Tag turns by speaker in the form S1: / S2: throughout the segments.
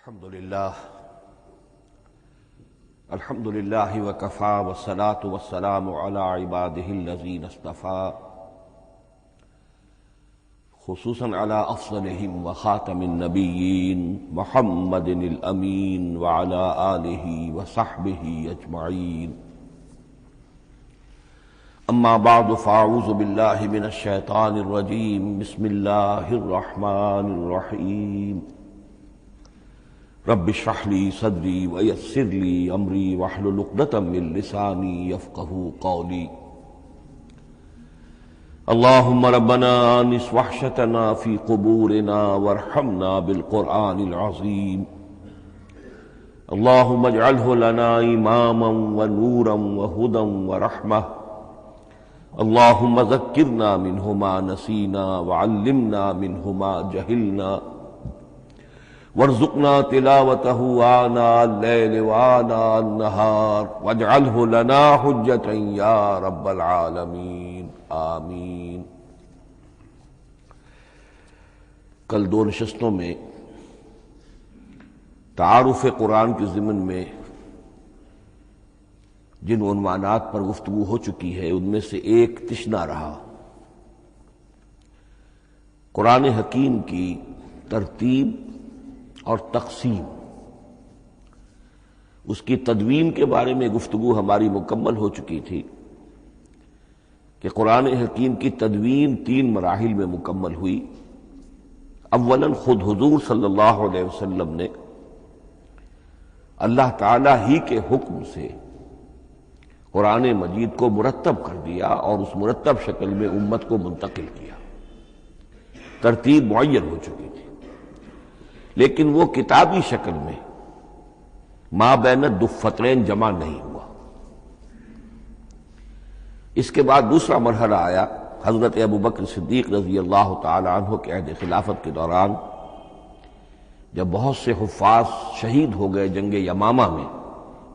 S1: الحمد للہ وکفیٰ والصلاة والسلام علی عبادہ الذین اصطفیٰ خصوصاً علی افضلہم وخاتم النبیین محمد الامین وعلی آلہ وصحبہ اجمعین اما بعد فاعوذ باللہ من الشیطان الرجیم بسم اللہ الرحمن الرحیم رب اشرح لی صدری ویسر لی امری واحلل عقدۃ من لسانی یفقہوا قولی اللہم ربنا آنس وحشتنا فی قبورنا وارحمنا بالقرآن العظیم اللہم اجعلہ لنا اماما ونورا وہدى ورحمہ اللہم ذکرنا منہ ما نسینا وعلمنا منہ ما جہلنا وارزقنا تلاوتہ آناء اللیل وآناء النہار واجعلہ لنا حجتا یا رب العالمین آمین۔ کل دو نشستوں میں تعارف قرآن کے ضمن میں جن عنوانات پر گفتگو ہو چکی ہے ان میں سے ایک تشنا رہا قرآن حکیم کی ترتیب اور تقسیم۔ اس کی تدوین کے بارے میں گفتگو ہماری مکمل ہو چکی تھی کہ قرآن حکیم کی تدوین 3 مراحل میں مکمل ہوئی۔ اولاً خود حضور صلی اللہ علیہ وسلم نے اللہ تعالی ہی کے حکم سے قرآن مجید کو مرتب کر دیا اور اس مرتب شکل میں امت کو منتقل کیا۔ ترتیب معین ہو چکی تھی، لیکن وہ کتابی شکل میں ما بین الدفترین جمع نہیں ہوا۔ اس کے بعد دوسرا مرحلہ آیا حضرت ابوبکر صدیق رضی اللہ تعالی عنہ کے عہد خلافت کے دوران، جب بہت سے حفاظ شہید ہو گئے جنگ یمامہ میں،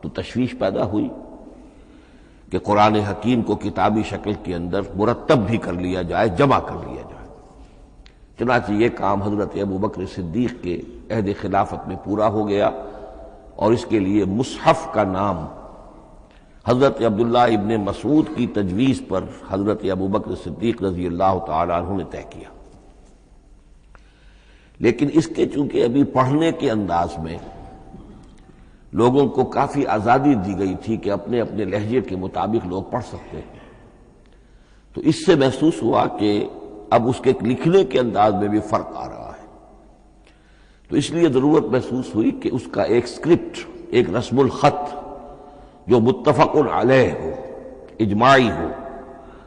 S1: تو تشویش پیدا ہوئی کہ قرآن حکیم کو کتابی شکل کے اندر مرتب بھی کر لیا جائے، جمع کر لیا جائے۔ چنانچہ یہ کام حضرت ابوبکر صدیق کے عہد خلافت میں پورا ہو گیا، اور اس کے لیے مصحف کا نام حضرت عبداللہ ابن مسعود کی تجویز پر حضرت ابوبکر صدیق رضی اللہ تعالی عنہ نے طے کیا۔ لیکن اس کے چونکہ ابھی پڑھنے کے انداز میں لوگوں کو کافی آزادی دی گئی تھی کہ اپنے اپنے لہجے کے مطابق لوگ پڑھ سکتے ہیں، تو اس سے محسوس ہوا کہ اب اس کے لکھنے کے انداز میں بھی فرق آ رہا ہے، تو اس لیے ضرورت محسوس ہوئی کہ اس کا ایک اسکرپٹ، ایک رسم الخط جو متفق علیہ ہو، اجماعی ہو،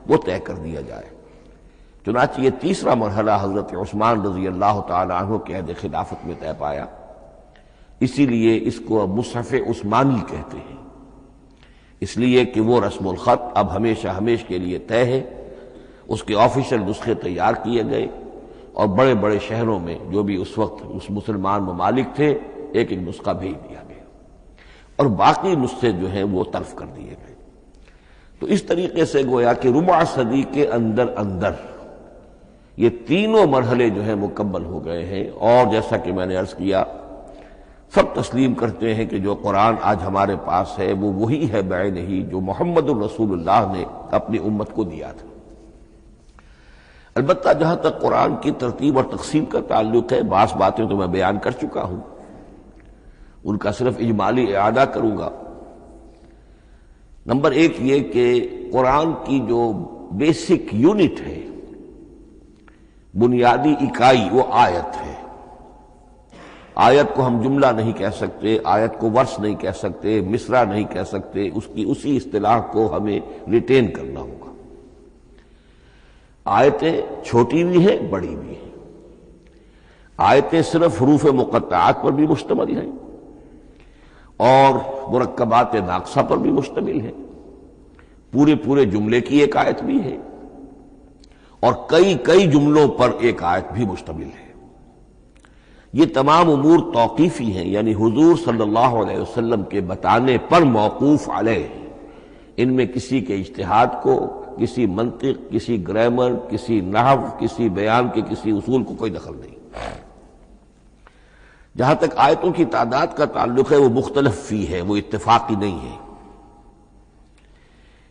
S1: وہ طے کر دیا جائے۔ چنانچہ یہ تیسرا مرحلہ حضرت عثمان رضی اللہ تعالی عنہ کے عہد خلافت میں طے پایا۔ اسی لیے اس کو اب مصحف عثمانی کہتے ہیں، اس لیے کہ وہ رسم الخط اب ہمیشہ ہمیش کے لیے طے ہے۔ اس کے آفیشل نسخے تیار کیے گئے، اور بڑے بڑے شہروں میں جو بھی اس وقت اس مسلمان ممالک تھے ایک ایک نسخہ بھیج دیا گیا، اور باقی نسخے جو ہیں وہ تلف کر دیے گئے۔ تو اس طریقے سے گویا کہ ربع صدی کے اندر اندر یہ تینوں مرحلے جو ہیں مکمل ہو گئے ہیں، اور جیسا کہ میں نے عرض کیا سب تسلیم کرتے ہیں کہ جو قرآن آج ہمارے پاس ہے وہ وہی ہے بعینہ جو محمد الرسول اللہ نے اپنی امت کو دیا تھا۔ البتہ جہاں تک قرآن کی ترتیب اور تقسیم کا تعلق ہے، بعض باتیں تو میں بیان کر چکا ہوں، ان کا صرف اجمالی اعادہ کروں گا۔ نمبر 1 یہ کہ قرآن کی جو بیسک یونٹ ہے، بنیادی اکائی، وہ آیت ہے۔ آیت کو ہم جملہ نہیں کہہ سکتے، آیت کو ورس نہیں کہہ سکتے، مصرع نہیں کہہ سکتے، اس کی اسی اصطلاح کو ہمیں ریٹین کرنا ہوگا۔ آیتیں چھوٹی بھی ہیں، بڑی بھی ہیں۔ آیتیں صرف حروف مقطعات پر بھی مشتمل ہیں اور مرکبات ناقصہ پر بھی مشتمل ہیں، پورے جملے کی ایک آیت بھی ہے، اور کئی جملوں پر ایک آیت بھی مشتمل ہے۔ یہ تمام امور توقیفی ہیں، یعنی حضور صلی اللہ علیہ وسلم کے بتانے پر موقوف علیہ، ان میں کسی کے اجتہاد کو، کسی منطق، کسی گرامر، کسی نحو، کسی بیان کے کسی اصول کو کوئی دخل نہیں۔ جہاں تک آیتوں کی تعداد کا تعلق ہے وہ مختلف فی ہے، وہ اتفاقی نہیں ہے،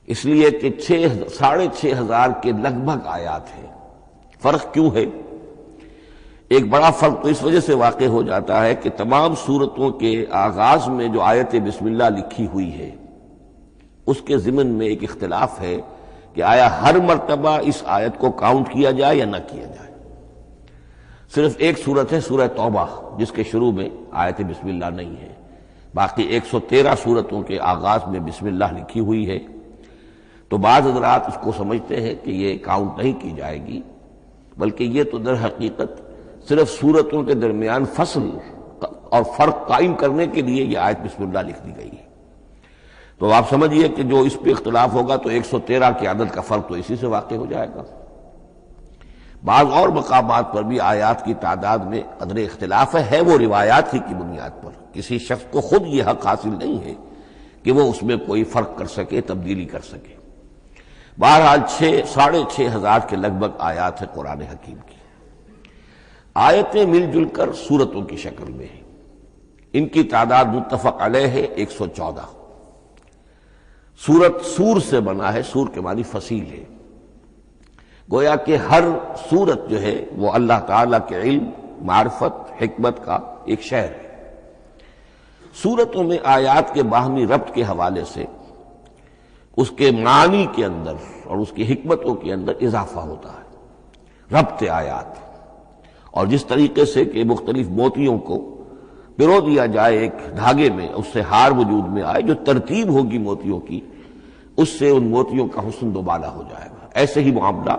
S1: اس لیے کہ 6,500 کے لگ بھگ آیات ہیں۔ فرق کیوں ہے؟ ایک بڑا فرق تو اس وجہ سے واقع ہو جاتا ہے کہ تمام سورتوں کے آغاز میں جو آیت بسم اللہ لکھی ہوئی ہے اس کے ضمن میں ایک اختلاف ہے کہ آیا ہر مرتبہ اس آیت کو کاؤنٹ کیا جائے یا نہ کیا جائے۔ صرف ایک سورت ہے سورہ توبہ جس کے شروع میں آیت بسم اللہ نہیں ہے، باقی 113 سورتوں کے آغاز میں بسم اللہ لکھی ہوئی ہے۔ تو بعض حضرات اس کو سمجھتے ہیں کہ یہ کاؤنٹ نہیں کی جائے گی، بلکہ یہ تو در حقیقت صرف سورتوں کے درمیان فصل اور فرق قائم کرنے کے لیے یہ آیت بسم اللہ لکھ دی گئی ہے۔ تو آپ سمجھیے کہ جو اس پہ اختلاف ہوگا تو 113 کی عدد کا فرق تو اسی سے واقع ہو جائے گا۔ بعض اور مقامات پر بھی آیات کی تعداد میں قدر اختلاف ہے وہ روایات ہی کی بنیاد پر، کسی شخص کو خود یہ حق حاصل نہیں ہے کہ وہ اس میں کوئی فرق کر سکے، تبدیلی کر سکے۔ بہرحال 6,500 کے لگ بھگ آیات ہے قرآن حکیم کی۔ آیتیں مل جل کر سورتوں کی شکل میں ہیں، ان کی تعداد متفق علیہ ہے 114۔ سورت سور سے بنا ہے، سور کے معنی فصیل ہے، گویا کہ ہر سورت جو ہے وہ اللہ تعالیٰ کے علم، معرفت، حکمت کا ایک شہر ہے۔ سورتوں میں آیات کے باہمی ربط کے حوالے سے اس کے معنی کے اندر اور اس کی حکمتوں کے اندر اضافہ ہوتا ہے، ربط آیات۔ اور جس طریقے سے کہ مختلف موتیوں کو پرو دیا جائے ایک دھاگے میں، اس سے ہار وجود میں آئے، جو ترتیب ہوگی موتیوں کی اس سے ان موتیوں کا حسن دوبالا ہو جائے گا۔ ایسے ہی معاملہ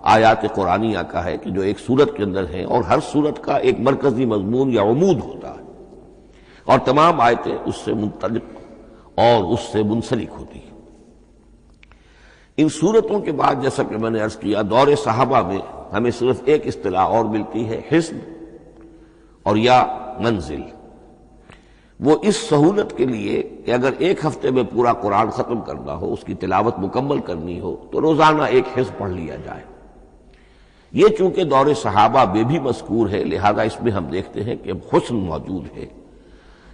S1: آیات قرآنیہ کا ہے کہ جو ایک سورت کے اندر ہے اور ہر سورت کا ایک مرکزی مضمون یا عمود ہوتا ہے، اور تمام آیتیں اس سے منطلق اور اس سے منسلک ہوتی ہیں۔ ان سورتوں کے بعد جیسا کہ میں نے عرض کیا، دور صحابہ میں ہمیں صرف ایک اصطلاح اور ملتی ہے، حزب اور یا منزل۔ وہ اس سہولت کے لیے کہ اگر ایک ہفتے میں پورا قرآن ختم کرنا ہو، اس کی تلاوت مکمل کرنی ہو تو روزانہ ایک حزب پڑھ لیا جائے۔ یہ چونکہ دور صحابہ میں بھی مذکور ہے، لہذا اس میں ہم دیکھتے ہیں کہ حسن موجود ہے،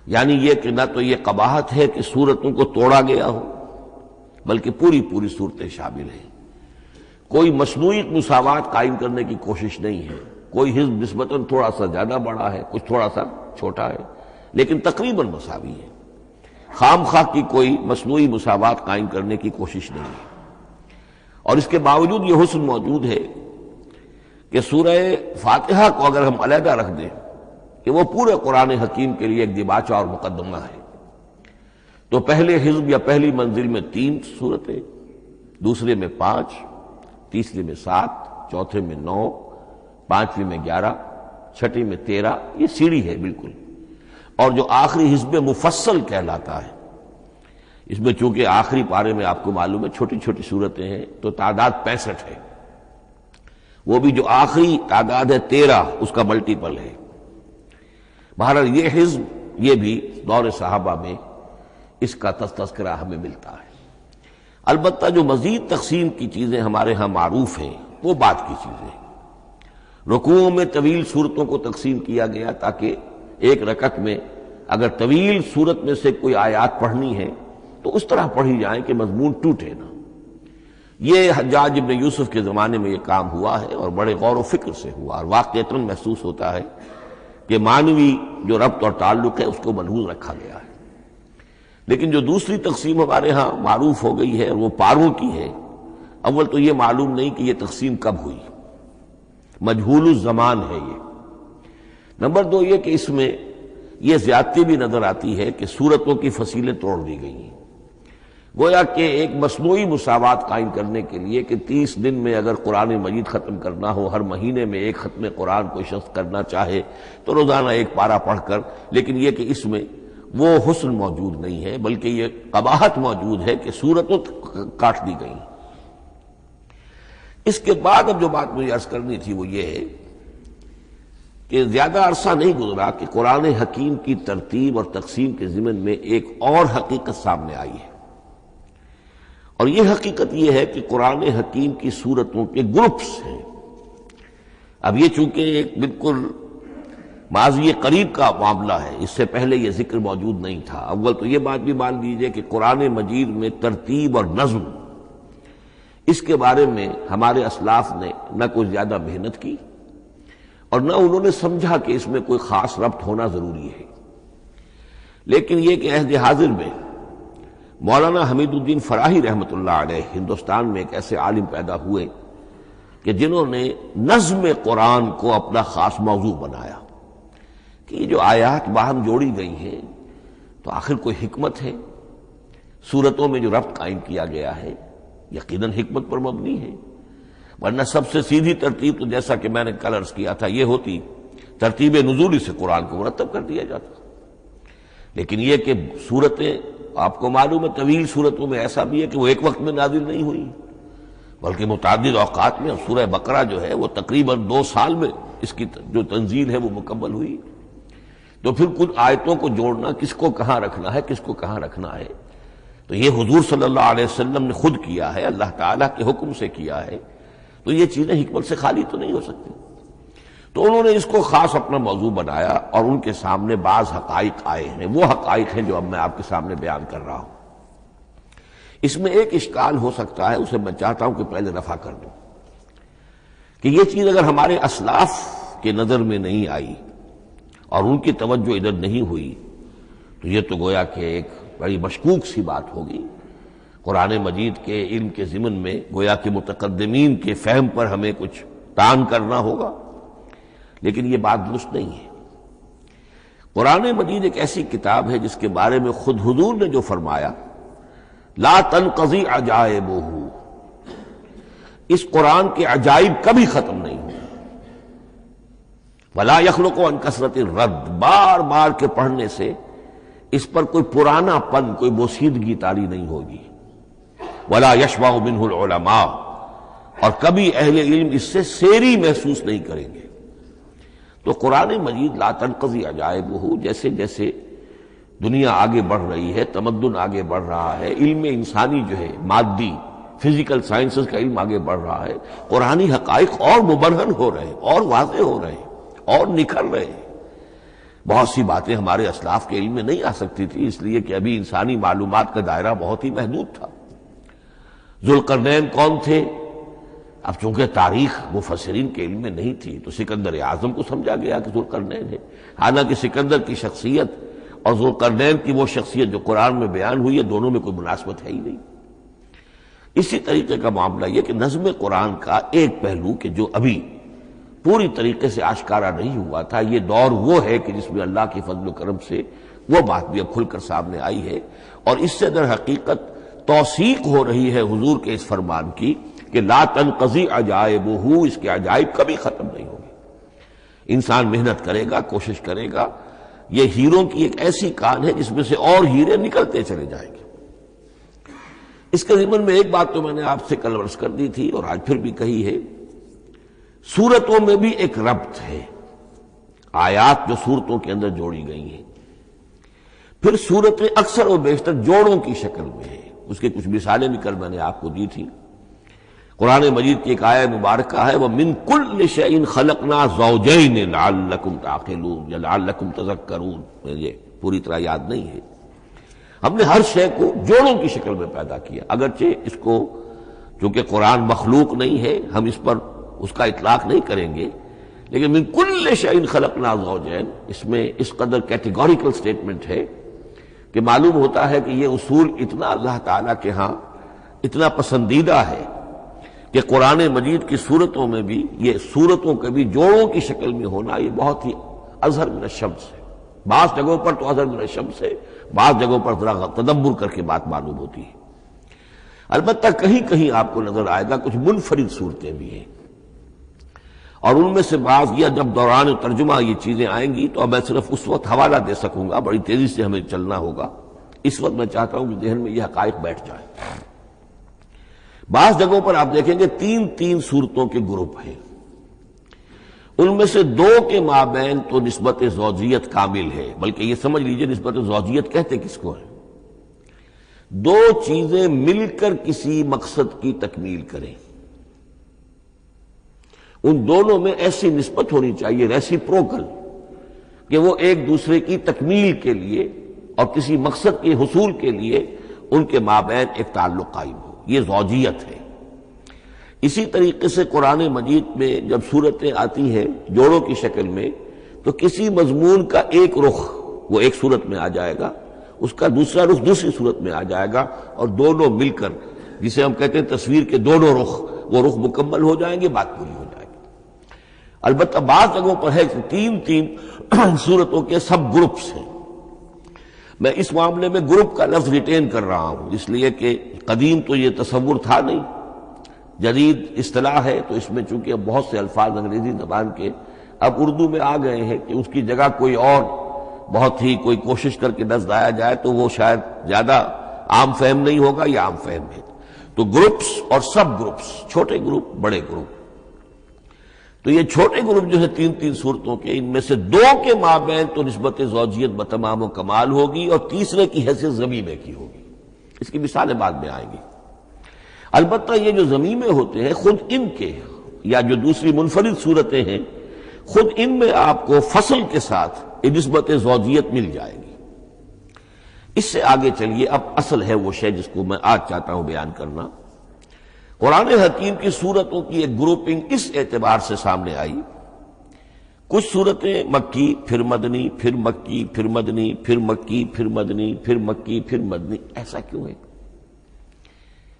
S1: یعنی یہ کہ نہ تو یہ قباحت ہے کہ سورتوں کو توڑا گیا ہو، بلکہ پوری صورتیں شامل ہیں۔ کوئی مصنوعی مساوات قائم کرنے کی کوشش نہیں ہے، کوئی حزب نسبتاً تھوڑا سا زیادہ بڑا ہے، کچھ تھوڑا سا چھوٹا ہے، لیکن تقریباً مساوی ہے۔ خام خواہ کی کوئی مصنوعی مساوات قائم کرنے کی کوشش نہیں ہے۔ اور اس کے باوجود یہ حسن موجود ہے کہ سورہ فاتحہ کو اگر ہم علیحدہ رکھ دیں کہ وہ پورے قرآن حکیم کے لیے ایک دباچہ اور مقدمہ ہے، تو پہلے حزب یا پہلی منزل میں 3 سورتیں، دوسرے میں 5، تیسرے میں 7، چوتھے میں 9، پانچویں میں 11، چھٹی میں 13، یہ سیڑھی ہے بالکل۔ اور جو آخری حزب مفصل کہلاتا ہے، اس میں چونکہ آخری پارے میں آپ کو معلوم ہے چھوٹی چھوٹی سورتیں ہیں تو تعداد 65 ہے، وہ بھی جو آخری تعداد ہے 13 اس کا ملٹیپل ہے۔ بہرحال یہ حزب یہ بھی دور صحابہ میں اس کا تذکرہ ہمیں ملتا ہے۔ البتہ جو مزید تقسیم کی چیزیں ہمارے ہاں معروف ہیں وہ بعد کی چیزیں ہیں۔ رکوعوں میں طویل صورتوں کو تقسیم کیا گیا تاکہ ایک رکعت میں اگر طویل صورت میں سے کوئی آیات پڑھنی ہے تو اس طرح پڑھی جائیں کہ مضمون ٹوٹے نہ۔ یہ حجاج ابن یوسف کے زمانے میں یہ کام ہوا ہے اور بڑے غور و فکر سے ہوا، اور واقعتاً محسوس ہوتا ہے کہ معنوی جو ربط اور تعلق ہے اس کو ملحوظ رکھا گیا ہے۔ لیکن جو دوسری تقسیم ہمارے ہاں معروف ہو گئی ہے وہ پاروں کی ہے۔ اول تو یہ معلوم نہیں کہ یہ تقسیم کب ہوئی، مجہول الزمان ہے یہ۔ نمبر 2 یہ کہ اس میں یہ زیادتی بھی نظر آتی ہے کہ سورتوں کی فصیلیں توڑ دی گئی ہیں، گویا کہ ایک مصنوعی مساوات قائم کرنے کے لیے کہ 30 دن میں اگر قرآن مجید ختم کرنا ہو، ہر مہینے میں ایک ختم قرآن کوئی شخص کرنا چاہے تو روزانہ ایک پارہ پڑھ کر، لیکن یہ کہ اس میں وہ حسن موجود نہیں ہے، بلکہ یہ قباحت موجود ہے کہ سورتوں کاٹ دی گئی۔ اس کے بعد اب جو بات مجھے عرض کرنی تھی وہ یہ ہے کہ زیادہ عرصہ نہیں گزرا کہ قرآن حکیم کی ترتیب اور تقسیم کے ضمن میں ایک اور حقیقت سامنے آئی ہے، اور یہ حقیقت یہ ہے کہ قرآن حکیم کی سورتوں کے گروپس ہیں۔ اب یہ چونکہ ایک بالکل ماضی قریب کا معاملہ ہے، اس سے پہلے یہ ذکر موجود نہیں تھا۔ اول تو یہ بات بھی مان لیجئے کہ قرآن مجید میں ترتیب اور نظم، اس کے بارے میں ہمارے اسلاف نے نہ کوئی زیادہ محنت کی اور نہ انہوں نے سمجھا کہ اس میں کوئی خاص ربط ہونا ضروری ہے۔ لیکن یہ کہ عہد حاضر میں مولانا حمید الدین فراہی رحمۃ اللہ علیہ ہندوستان میں ایک ایسے عالم پیدا ہوئے کہ جنہوں نے نظم قرآن کو اپنا خاص موضوع بنایا کہ یہ جو آیات باہم جوڑی گئی ہیں تو آخر کوئی حکمت ہے، سورتوں میں جو ربط قائم کیا گیا ہے یقیناً حکمت پر مبنی ہے، ورنہ سب سے سیدھی ترتیب تو جیسا کہ میں نے کل عرض کیا تھا یہ ہوتی، ترتیب نزولی سے قرآن کو مرتب کر دیا جاتا۔ لیکن یہ کہ سورتیں آپ کو معلوم ہے طویل سورتوں میں ایسا بھی ہے کہ وہ ایک وقت میں نازل نہیں ہوئی بلکہ متعدد اوقات میں، سورہ بقرہ جو ہے وہ تقریباً 2 سال میں اس کی جو تنزیل ہے وہ مکمل ہوئی۔ تو پھر کچھ آیتوں کو جوڑنا، کس کو کہاں رکھنا ہے، کس کو کہاں رکھنا ہے، تو یہ حضور صلی اللہ علیہ وسلم نے خود کیا ہے، اللہ تعالیٰ کے حکم سے کیا ہے، تو یہ چیزیں حکمت سے خالی تو نہیں ہو سکتی۔ تو انہوں نے اس کو خاص اپنا موضوع بنایا اور ان کے سامنے بعض حقائق آئے ہیں، وہ حقائق ہیں جو اب میں آپ کے سامنے بیان کر رہا ہوں۔ اس میں ایک اشکال ہو سکتا ہے، اسے میں چاہتا ہوں کہ پہلے رفع کر دوں کہ یہ چیز اگر ہمارے اسلاف کے نظر میں نہیں آئی اور ان کی توجہ ادھر نہیں ہوئی تو یہ تو گویا کہ ایک بڑی مشکوک سی بات ہوگی۔ قرآن مجید کے علم کے ضمن میں گویا کہ متقدمین کے فہم پر ہمیں کچھ تان کرنا ہوگا، لیکن یہ بات درست نہیں ہے۔ قرآن مجید ایک ایسی کتاب ہے جس کے بارے میں خود حضور نے جو فرمایا لا تنقضی عجائبہ، اس قرآن کے عجائب کبھی ختم نہیں ہوئے، ولا یخلق عن کثرت الرد، بار بار کے پڑھنے سے اس پر کوئی پرانا پن، کوئی بوسیدگی طاری نہیں ہوگی، ولا یشبع منہ العلماء، اور کبھی اہل علم اس سے سیری محسوس نہیں کریں گے۔ تو قرآن مجید لا تنقضی عجائبہ، جیسے جیسے دنیا آگے بڑھ رہی ہے، تمدن آگے بڑھ رہا ہے، علم انسانی جو ہے مادی فزیکل سائنسز کا علم آگے بڑھ رہا ہے، قرآنی حقائق اور مبرہن ہو رہے ہیں، اور واضح ہو رہے ہیں، اور نکھر رہے ہیں۔ بہت سی باتیں ہمارے اسلاف کے علم میں نہیں آ سکتی تھی، اس لیے کہ ابھی انسانی معلومات کا دائرہ بہت ہی محدود تھا۔ ذوالقرنین کون تھے؟ اب چونکہ تاریخ مفسرین کے علم میں نہیں تھی تو سکندر اعظم کو سمجھا گیا کہ ذوالقرنین ہے، حالانکہ سکندر کی شخصیت اور ذوالقرنین کی وہ شخصیت جو قرآن میں بیان ہوئی ہے دونوں میں کوئی مناسبت ہے ہی نہیں۔ اسی طریقے کا معاملہ یہ کہ نظم قرآن کا ایک پہلو کہ جو ابھی پوری طریقے سے آشکارا نہیں ہوا تھا، یہ دور وہ ہے کہ جس میں اللہ کی فضل و کرم سے وہ بات بھی اب کھل کر سامنے آئی ہے، اور اس سے در حقیقت توثیق ہو رہی ہے حضور کے اس فرمان کی کہ لا تنقضی عجائبہ، اس کے عجائب کبھی ختم نہیں ہوں گے۔ انسان محنت کرے گا، کوشش کرے گا، یہ ہیروں کی ایک ایسی کان ہے جس میں سے اور ہیرے نکلتے چلے جائیں گے۔ اس کے ضمن میں ایک بات تو میں نے آپ سے کل عرض کر دی تھی اور آج پھر بھی کہی ہے، سورتوں میں بھی ایک ربط ہے، آیات جو سورتوں کے اندر جوڑی گئی ہیں، پھر سورتیں اکثر و بیشتر جوڑوں کی شکل میں ہیں۔ اس کے کچھ مثالیں بھی کل میں نے آپ کو دی تھی۔ قرآن مجید کی ایک آیہ مبارکہ ہے وَمِن كُلِّ شَيْءٍ خَلَقْنَا زَوْجَيْنِ لَعَلَّكُمْ تَعْقِلُونَ یا لَعَلَّكُمْ تَذَكَّرُونَ، مجھے پوری طرح یاد نہیں ہے۔ ہم نے ہر شے کو جوڑوں کی شکل میں پیدا کیا، اگرچہ اس کو چونکہ قرآن مخلوق نہیں ہے ہم اس پر اس کا اطلاق نہیں کریں گے، لیکن من کل شیء خلقنا زوجین، اس میں اس قدر کیٹیگوریکل سٹیٹمنٹ ہے کہ معلوم ہوتا ہے کہ یہ اصول اتنا اللہ تعالیٰ کے ہاں اتنا پسندیدہ ہے کہ قرآن مجید کی صورتوں میں بھی یہ صورتوں کے بھی جوڑوں کی شکل میں ہونا یہ بہت ہی اظہر من الشمس ہے۔ بعض جگہوں پر تو اظہر من الشمس ہے، بعض جگہوں پر ذرا تدبر کر کے بات معلوم ہوتی ہے۔ البتہ کہیں کہیں آپ کو نظر آئے گا کچھ منفرد صورتیں بھی ہیں، اور ان میں سے بعض یا جب دوران ترجمہ یہ چیزیں آئیں گی تو اب میں صرف اس وقت حوالہ دے سکوں گا، بڑی تیزی سے ہمیں چلنا ہوگا۔ اس وقت میں چاہتا ہوں کہ ذہن میں یہ حقائق بیٹھ جائیں۔ بعض جگہوں پر آپ دیکھیں گے 3 صورتوں کے گروپ ہیں، ان میں سے 2 کے مابین تو نسبت زوجیت کامل ہے، بلکہ یہ سمجھ لیجئے نسبت زوجیت کہتے کس کو ہے؟ 2 چیزیں مل کر کسی مقصد کی تکمیل کریں، ان دونوں میں ایسی نسبت ہونی چاہیے ریسیپروکل کہ وہ ایک دوسرے کی تکمیل کے لیے اور کسی مقصد کے حصول کے لیے ان کے مابین ایک تعلق قائم ہو، یہ زوجیت ہے۔ اسی طریقے سے قرآن مجید میں جب صورتیں آتی ہیں جوڑوں کی شکل میں، تو کسی مضمون کا ایک رخ وہ ایک صورت میں آ جائے گا، اس کا دوسرا رخ دوسری صورت میں آ جائے گا، اور دونوں مل کر جسے ہم کہتے ہیں تصویر کے دونوں رخ، وہ رخ مکمل ہو جائیں گے، بات پوری ہو جائے گی۔ البتہ بعض جگہوں پر ہے کہ تین صورتوں کے سب گروپس ہیں۔ میں اس معاملے میں گروپ کا لفظ ریٹین کر رہا ہوں، اس لیے کہ قدیم تو یہ تصور تھا نہیں، جدید اصطلاح ہے، تو اس میں چونکہ اب بہت سے الفاظ انگریزی زبان کے اب اردو میں آ گئے ہیں کہ اس کی جگہ کوئی اور بہت ہی کوئی کوشش کر کے لفظ لایا جائے تو وہ شاید زیادہ عام فہم نہیں ہوگا، یا عام فہم ہے۔ تو گروپس اور سب گروپس، چھوٹے گروپ بڑے گروپ، تو یہ چھوٹے گروپ جو ہے تین صورتوں کے، ان میں سے دو کے مابین تو نسبت زوجیت بتمام و کمال ہوگی، اور تیسرے کی حیثیت ضمیمے کی ہوگی۔ اس کی مثالیں بعد میں آئیں گی۔ البتہ یہ جو ضمیمے ہوتے ہیں خود ان کے، یا جو دوسری منفرد صورتیں ہیں، خود ان میں آپ کو فصل کے ساتھ نسبت زوجیت مل جائے گی۔ اس سے آگے چلیے، اب اصل ہے وہ شے جس کو میں آج چاہتا ہوں بیان کرنا۔ قرآن حکیم کی صورتوں کی ایک گروپنگ اس اعتبار سے سامنے آئی، کچھ صورتیں مکی پھر مدنی، پھر مکی پھر مدنی، پھر مکی پھر مدنی، پھر مکی پھر مدنی۔ ایسا کیوں ہے؟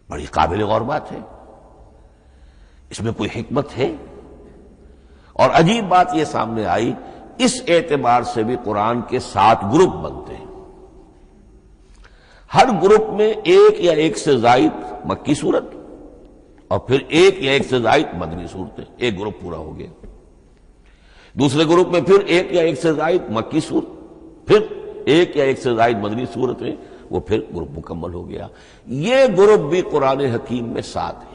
S1: بڑی قابل غور بات ہے، اس میں کوئی حکمت ہے؟ اور عجیب بات یہ سامنے آئی، اس اعتبار سے بھی قرآن کے 7 گروپ بنتے ہیں۔ ہر گروپ میں ایک یا ایک سے زائد مکی صورت، اور پھر ایک یا ایک سے زائد مدنی صورتیں، ایک گروپ پورا ہو گیا۔ دوسرے گروپ میں پھر ایک یا ایک سے زائد مکی صورت، پھر ایک یا ایک سے زائد مدنی صورتیں، وہ پھر گروپ مکمل ہو گیا۔ یہ گروپ بھی قرآن حکیم میں 7 ہیں۔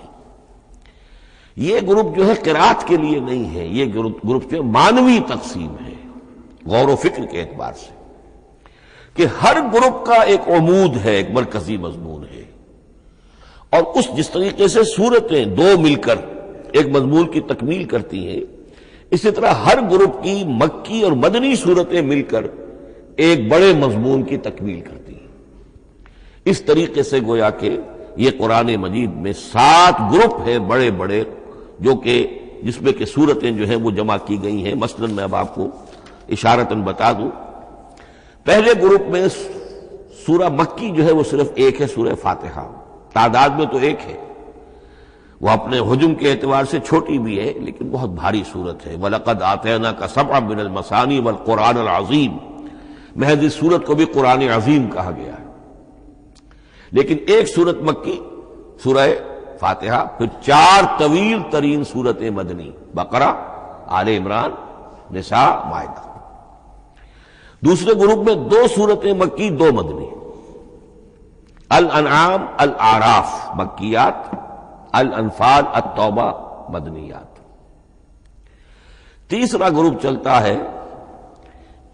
S1: یہ گروپ جو ہے قرات کے لیے نہیں ہے، یہ گروپ جو معنوی تقسیم ہے، غور و فکر کے اعتبار سے، کہ ہر گروپ کا ایک عمود ہے، ایک مرکزی مضمون ہے، اور جس طریقے سے صورتیں دو مل کر ایک مضمون کی تکمیل کرتی ہیں، اسی طرح ہر گروپ کی مکی اور مدنی صورتیں مل کر ایک بڑے مضمون کی تکمیل کرتی ہیں۔ اس طریقے سے گویا کہ یہ قرآن مجید میں 7 گروپ ہیں بڑے بڑے، جو کہ جس میں کہ صورتیں جو ہیں وہ جمع کی گئی ہیں۔ مثلاً میں اب آپ کو اشارتاً بتا دوں، پہلے گروپ میں سورہ مکی جو ہے وہ صرف ایک ہے، سورہ فاتحہ، تعداد میں تو ایک ہے، وہ اپنے حجم کے اعتبار سے چھوٹی بھی ہے لیکن بہت بھاری صورت ہے۔ وَلَقَدْ آتَيْنَاكَ سَبْعًا مِنَ الْمَثَانِي وَالْقُرْآنَ الْعَظِيمِ، محض اس صورت کو بھی قرآن عظیم کہا گیا ہے۔ لیکن ایک صورت مکی سورہ فاتحہ، پھر 4 طویل ترین صورتیں مدنی، بقرہ، آل عمران، نساء، مائدہ۔ دوسرے گروپ میں 2 صورتیں مکی، 2 مدنی، الانعام، الاعراف مکیات، الانفال، التوبہ مدنیات۔ تیسرا گروپ چلتا ہے،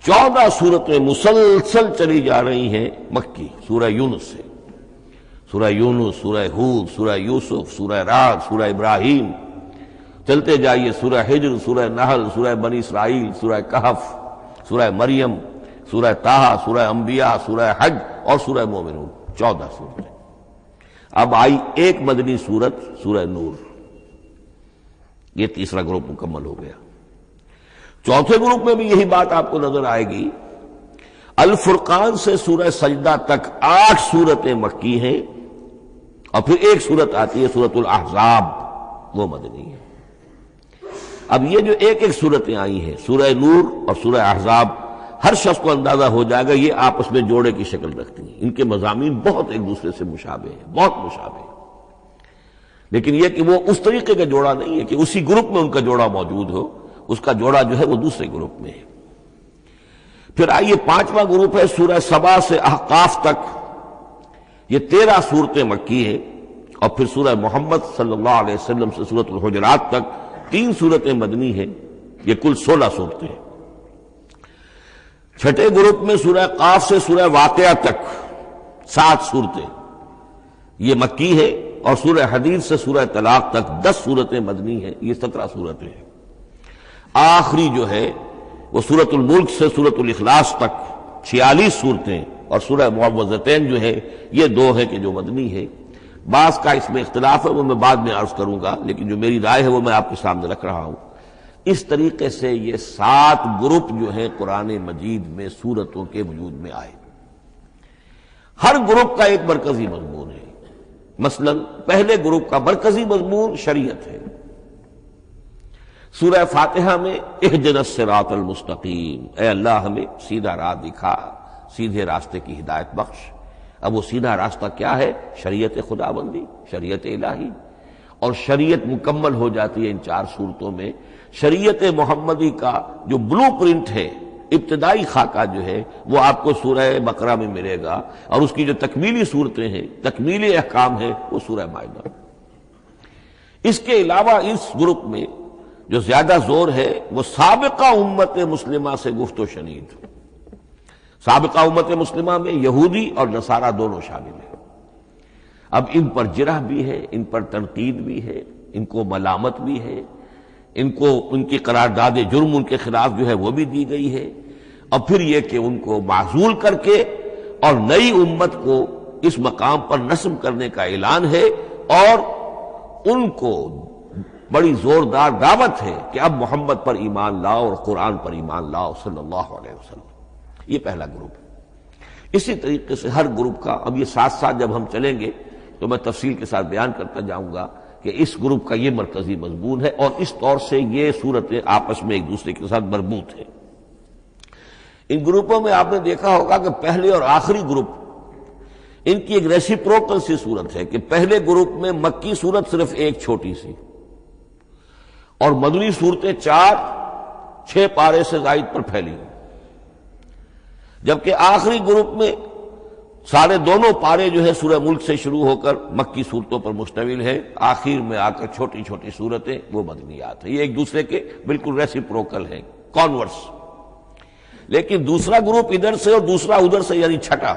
S1: 14 صورتیں مسلسل چلی جا رہی ہیں مکی، سورہ یونس سے، سورہ یونس، سورہ ہود، سورہ یوسف، سورہ رعد، سورہ ابراہیم، چلتے جائیے، سورہ ہجر، سورہ نحل، سورہ بنی اسرائیل، سورہ کہف، سورہ مریم، سورہ طٰہٰ، سورہ انبیاء، سورہ حج اور سورہ مومنون، 14 صورتیں۔ اب آئی ایک مدنی صورت، سورہ نور۔ یہ تیسرا گروپ مکمل ہو گیا۔ چوتھے گروپ میں بھی یہی بات آپ کو نظر آئے گی۔ الفرقان سے سورہ سجدہ تک 8 صورتیں مکی ہیں، اور پھر ایک صورت آتی ہے سورۃ الاحزاب، وہ مدنی ہے۔ اب یہ جو ایک ایک صورتیں آئی ہیں، سورہ نور اور سورہ احزاب، ہر شخص کو اندازہ ہو جائے گا یہ آپس میں جوڑے کی شکل رکھتی ہیں، ان کے مضامین بہت ایک دوسرے سے مشابہ ہیں، بہت مشابہ ہیں، لیکن یہ کہ وہ اس طریقے کا جوڑا نہیں ہے کہ اسی گروپ میں ان کا جوڑا موجود ہو، اس کا جوڑا جو ہے وہ دوسرے گروپ میں ہے۔ پھر آئیے 5واں گروپ ہے، سورہ سبا سے احقاف تک، یہ 13 صورتیں مکی ہیں، اور پھر سورہ محمد صلی اللہ علیہ وسلم سے سورۃ الحجرات تک 3 صورتیں مدنی ہیں، یہ کل 16 صورتیں ہیں۔ چھٹے گروپ میں سورہ قاف سے سورہ واقعہ تک 7 صورتیں، یہ مکی ہے، اور سورہ حدید سے سورہ طلاق تک 10 صورتیں مدنی ہیں، یہ 17 صورتیں ہیں۔ آخری جو ہے وہ سورۃ الملک سے سورۃ الاخلاص تک 46 صورتیں، اور سورہ معوذتین جو ہے یہ 2 ہے کہ جو مدنی ہے۔ بعض کا اس میں اختلاف ہے، وہ میں بعد میں عرض کروں گا، لیکن جو میری رائے ہے وہ میں آپ کے سامنے رکھ رہا ہوں۔ اس طریقے سے یہ 7 گروپ جو ہیں قرآن مجید میں سورتوں کے وجود میں آئے۔ ہر گروپ کا ایک مرکزی مضمون ہے۔ مثلا پہلے گروپ کا مرکزی مضمون شریعت ہے۔ سورہ فاتحہ میں اہدنا الصراط المستقیم، اے اللہ ہمیں سیدھا راہ دکھا، سیدھے راستے کی ہدایت بخش۔ اب وہ سیدھا راستہ کیا ہے؟ شریعت خداوندی، شریعت الہی، اور شریعت مکمل ہو جاتی ہے ان 4 صورتوں میں۔ شریعت محمدی کا جو بلو پرنٹ ہے، ابتدائی خاکہ جو ہے، وہ آپ کو سورہ بقرہ میں ملے گا، اور اس کی جو تکمیلی صورتیں ہیں، تکمیلی احکام ہیں، وہ سورہ مائدہ۔ اس کے علاوہ اس گروپ میں جو زیادہ زور ہے وہ سابقہ امت مسلمہ سے گفت و شنید۔ سابقہ امت مسلمہ میں یہودی اور نصارہ دونوں شامل ہیں۔ اب ان پر جرح بھی ہے، ان پر تنقید بھی ہے، ان کو ملامت بھی ہے، ان کو ان کی قرارداد جرم ان کے خلاف جو ہے وہ بھی دی گئی ہے، اور پھر یہ کہ ان کو معزول کر کے اور نئی امت کو اس مقام پر نصب کرنے کا اعلان ہے، اور ان کو بڑی زوردار دعوت ہے کہ اب محمد پر ایمان لاؤ اور قرآن پر ایمان لاؤ صلی اللہ علیہ وسلم۔ یہ پہلا گروپ ہے۔ اسی طریقے سے ہر گروپ کا، اب یہ ساتھ ساتھ جب ہم چلیں گے تو میں تفصیل کے ساتھ بیان کرتا جاؤں گا کہ اس گروپ کا یہ مرکزی مضمون ہے، اور اس طور سے یہ صورتیں آپس میں ایک دوسرے کے ساتھ مربوط ہیں۔ ان گروپوں میں آپ نے دیکھا ہوگا کہ پہلے اور آخری گروپ، ان کی ایک ریسیپروکل سی صورت ہے کہ پہلے گروپ میں مکی صورت صرف ایک چھوٹی سی، اور مدنی صورتیں 4-6 پارے سے زائد پر پھیلی، جبکہ آخری گروپ میں سارے دونوں پارے جو ہے سورہ ملک سے شروع ہو کر مکی صورتوں پر مشتمل ہے، آخر میں آ کر چھوٹی چھوٹی صورتیں وہ مدنیات ہیں۔ یہ ایک دوسرے کے بالکل ریسیپروکل ہیں، کانورس۔ لیکن دوسرا گروپ ادھر سے اور دوسرا ادھر سے، یعنی چھٹا،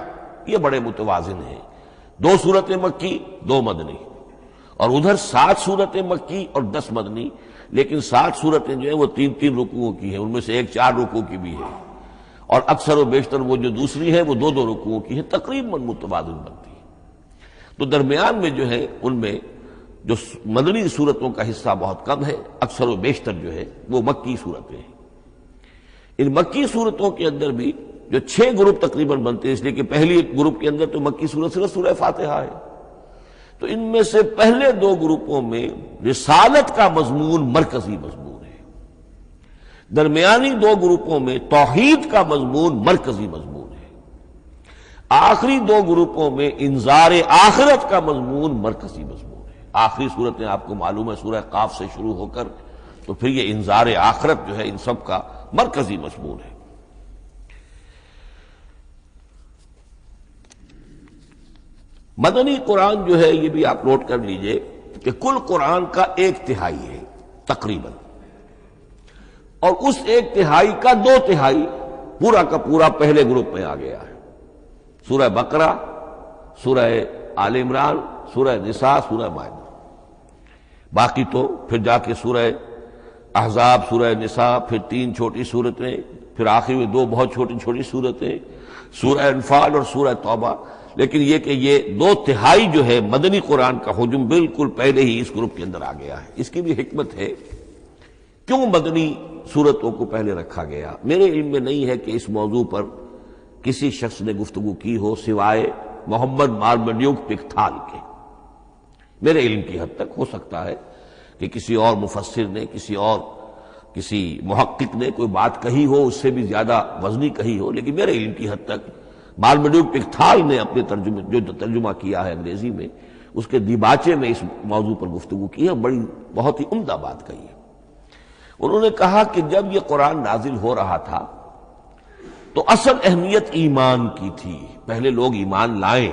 S1: یہ بڑے متوازن ہیں۔ 2 صورتیں مکی، 2 مدنی، اور ادھر 7 صورتیں مکی اور 10 مدنی، لیکن 7 صورتیں جو ہیں وہ 3-3 رکوعوں کی ہیں، ان میں سے ایک 4 رکوع کی بھی ہے، اور اکثر و بیشتر وہ جو دوسری ہے وہ 2-2 رکوعوں کی ہے، تقریباً متوازن بنتی ہے۔ تو درمیان میں جو ہے ان میں جو مدنی صورتوں کا حصہ بہت کم ہے، اکثر و بیشتر جو ہے وہ مکی صورتیں ہیں۔ ان مکی صورتوں کے اندر بھی جو 6 گروپ تقریباً بنتے ہیں، اس لیے کہ پہلی گروپ کے اندر تو مکی صورت صرف سورہ فاتحہ ہے، تو ان میں سے پہلے 2 گروپوں میں رسالت کا مضمون مرکزی مضمون ہے، درمیانی 2 گروپوں میں توحید کا مضمون مرکزی مضمون ہے، آخری 2 گروپوں میں انذار آخرت کا مضمون مرکزی مضمون ہے۔ آخری صورتیں آپ کو معلوم ہے سورہ قاف سے شروع ہو کر، تو پھر یہ انذار آخرت جو ہے ان سب کا مرکزی مضمون ہے۔ مدنی قرآن جو ہے یہ بھی آپ نوٹ کر لیجئے کہ کل قرآن کا 1/3 ہے تقریباً، اور اس 1/3 کا 2/3 پورا کا پورا پہلے گروپ میں آ گیا ہے۔ سورہ بقرہ، سورہ آل عمران، سورہ نساء، سورہ مائدہ۔ باقی تو پھر جا کے سورہ احزاب، سورہ نساء، پھر 3 چھوٹی صورتیں، پھر آخر میں 2 بہت چھوٹی چھوٹی صورتیں، سورہ انفال اور سورہ توبہ۔ لیکن یہ کہ یہ 2/3 جو ہے مدنی قرآن کا حجم بالکل پہلے ہی اس گروپ کے اندر آ گیا ہے۔ اس کی بھی حکمت ہے، کیوں مدنی صورتوں کو پہلے رکھا گیا؟ میرے علم میں نہیں ہے کہ اس موضوع پر کسی شخص نے گفتگو کی ہو سوائے محمد مارمڈیوک پکتھال کے۔ میرے علم کی حد تک ہو سکتا ہے کہ کسی اور مفسر نے، کسی محقق نے کوئی بات کہی ہو اس سے بھی زیادہ وزنی کہی ہو، لیکن میرے علم کی حد تک مارمڈیوک پکتھال نے اپنے ترجمہ کیا ہے انگریزی میں، اس کے دیباچے میں اس موضوع پر گفتگو کی ہے، بہت ہی عمدہ بات کہی ہے۔ انہوں نے کہا کہ جب یہ قرآن نازل ہو رہا تھا تو اصل اہمیت ایمان کی تھی، پہلے لوگ ایمان لائیں،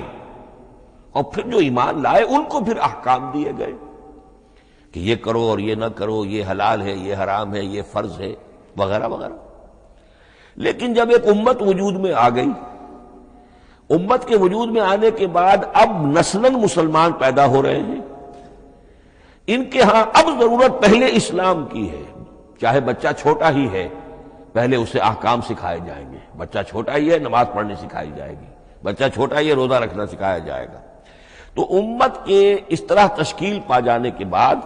S1: اور پھر جو ایمان لائے ان کو پھر احکام دیے گئے کہ یہ کرو اور یہ نہ کرو، یہ حلال ہے، یہ حرام ہے، یہ فرض ہے، وغیرہ وغیرہ۔ لیکن جب ایک امت وجود میں آ گئی، امت کے وجود میں آنے کے بعد اب نسلاً مسلمان پیدا ہو رہے ہیں، ان کے ہاں اب ضرورت پہلے اسلام کی ہے، چاہے بچہ چھوٹا ہی ہے، پہلے اسے احکام سکھائے جائیں گے. بچہ چھوٹا ہی ہے، نماز پڑھنی سکھائی جائے گی. بچہ چھوٹا ہی ہے، روزہ رکھنا سکھایا جائے گا. تو امت کے اس طرح تشکیل پا جانے کے بعد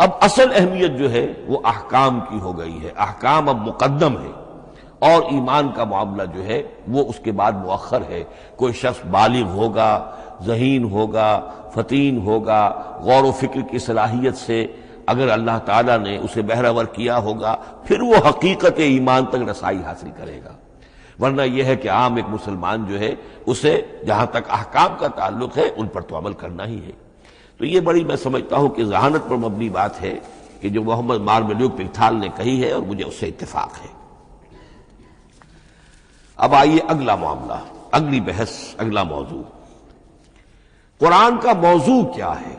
S1: اب اصل اہمیت جو ہے وہ احکام کی ہو گئی ہے. احکام اب مقدم ہے اور ایمان کا معاملہ جو ہے وہ اس کے بعد مؤخر ہے. کوئی شخص بالغ ہوگا، ذہین ہوگا، فطین ہوگا، غور و فکر کی صلاحیت سے اگر اللہ تعالیٰ نے اسے بہرور کیا ہوگا پھر وہ حقیقت ایمان تک رسائی حاصل کرے گا. ورنہ یہ ہے کہ عام ایک مسلمان جو ہے اسے جہاں تک احکام کا تعلق ہے ان پر تو عمل کرنا ہی ہے. تو یہ بڑی میں سمجھتا ہوں کہ ذہانت پر مبنی بات ہے کہ جو محمد مارملیوک پکتھال نے کہی ہے اور مجھے اس سے اتفاق ہے. اب آئیے اگلا معاملہ، اگلی بحث، اگلا موضوع. قرآن کا موضوع کیا ہے؟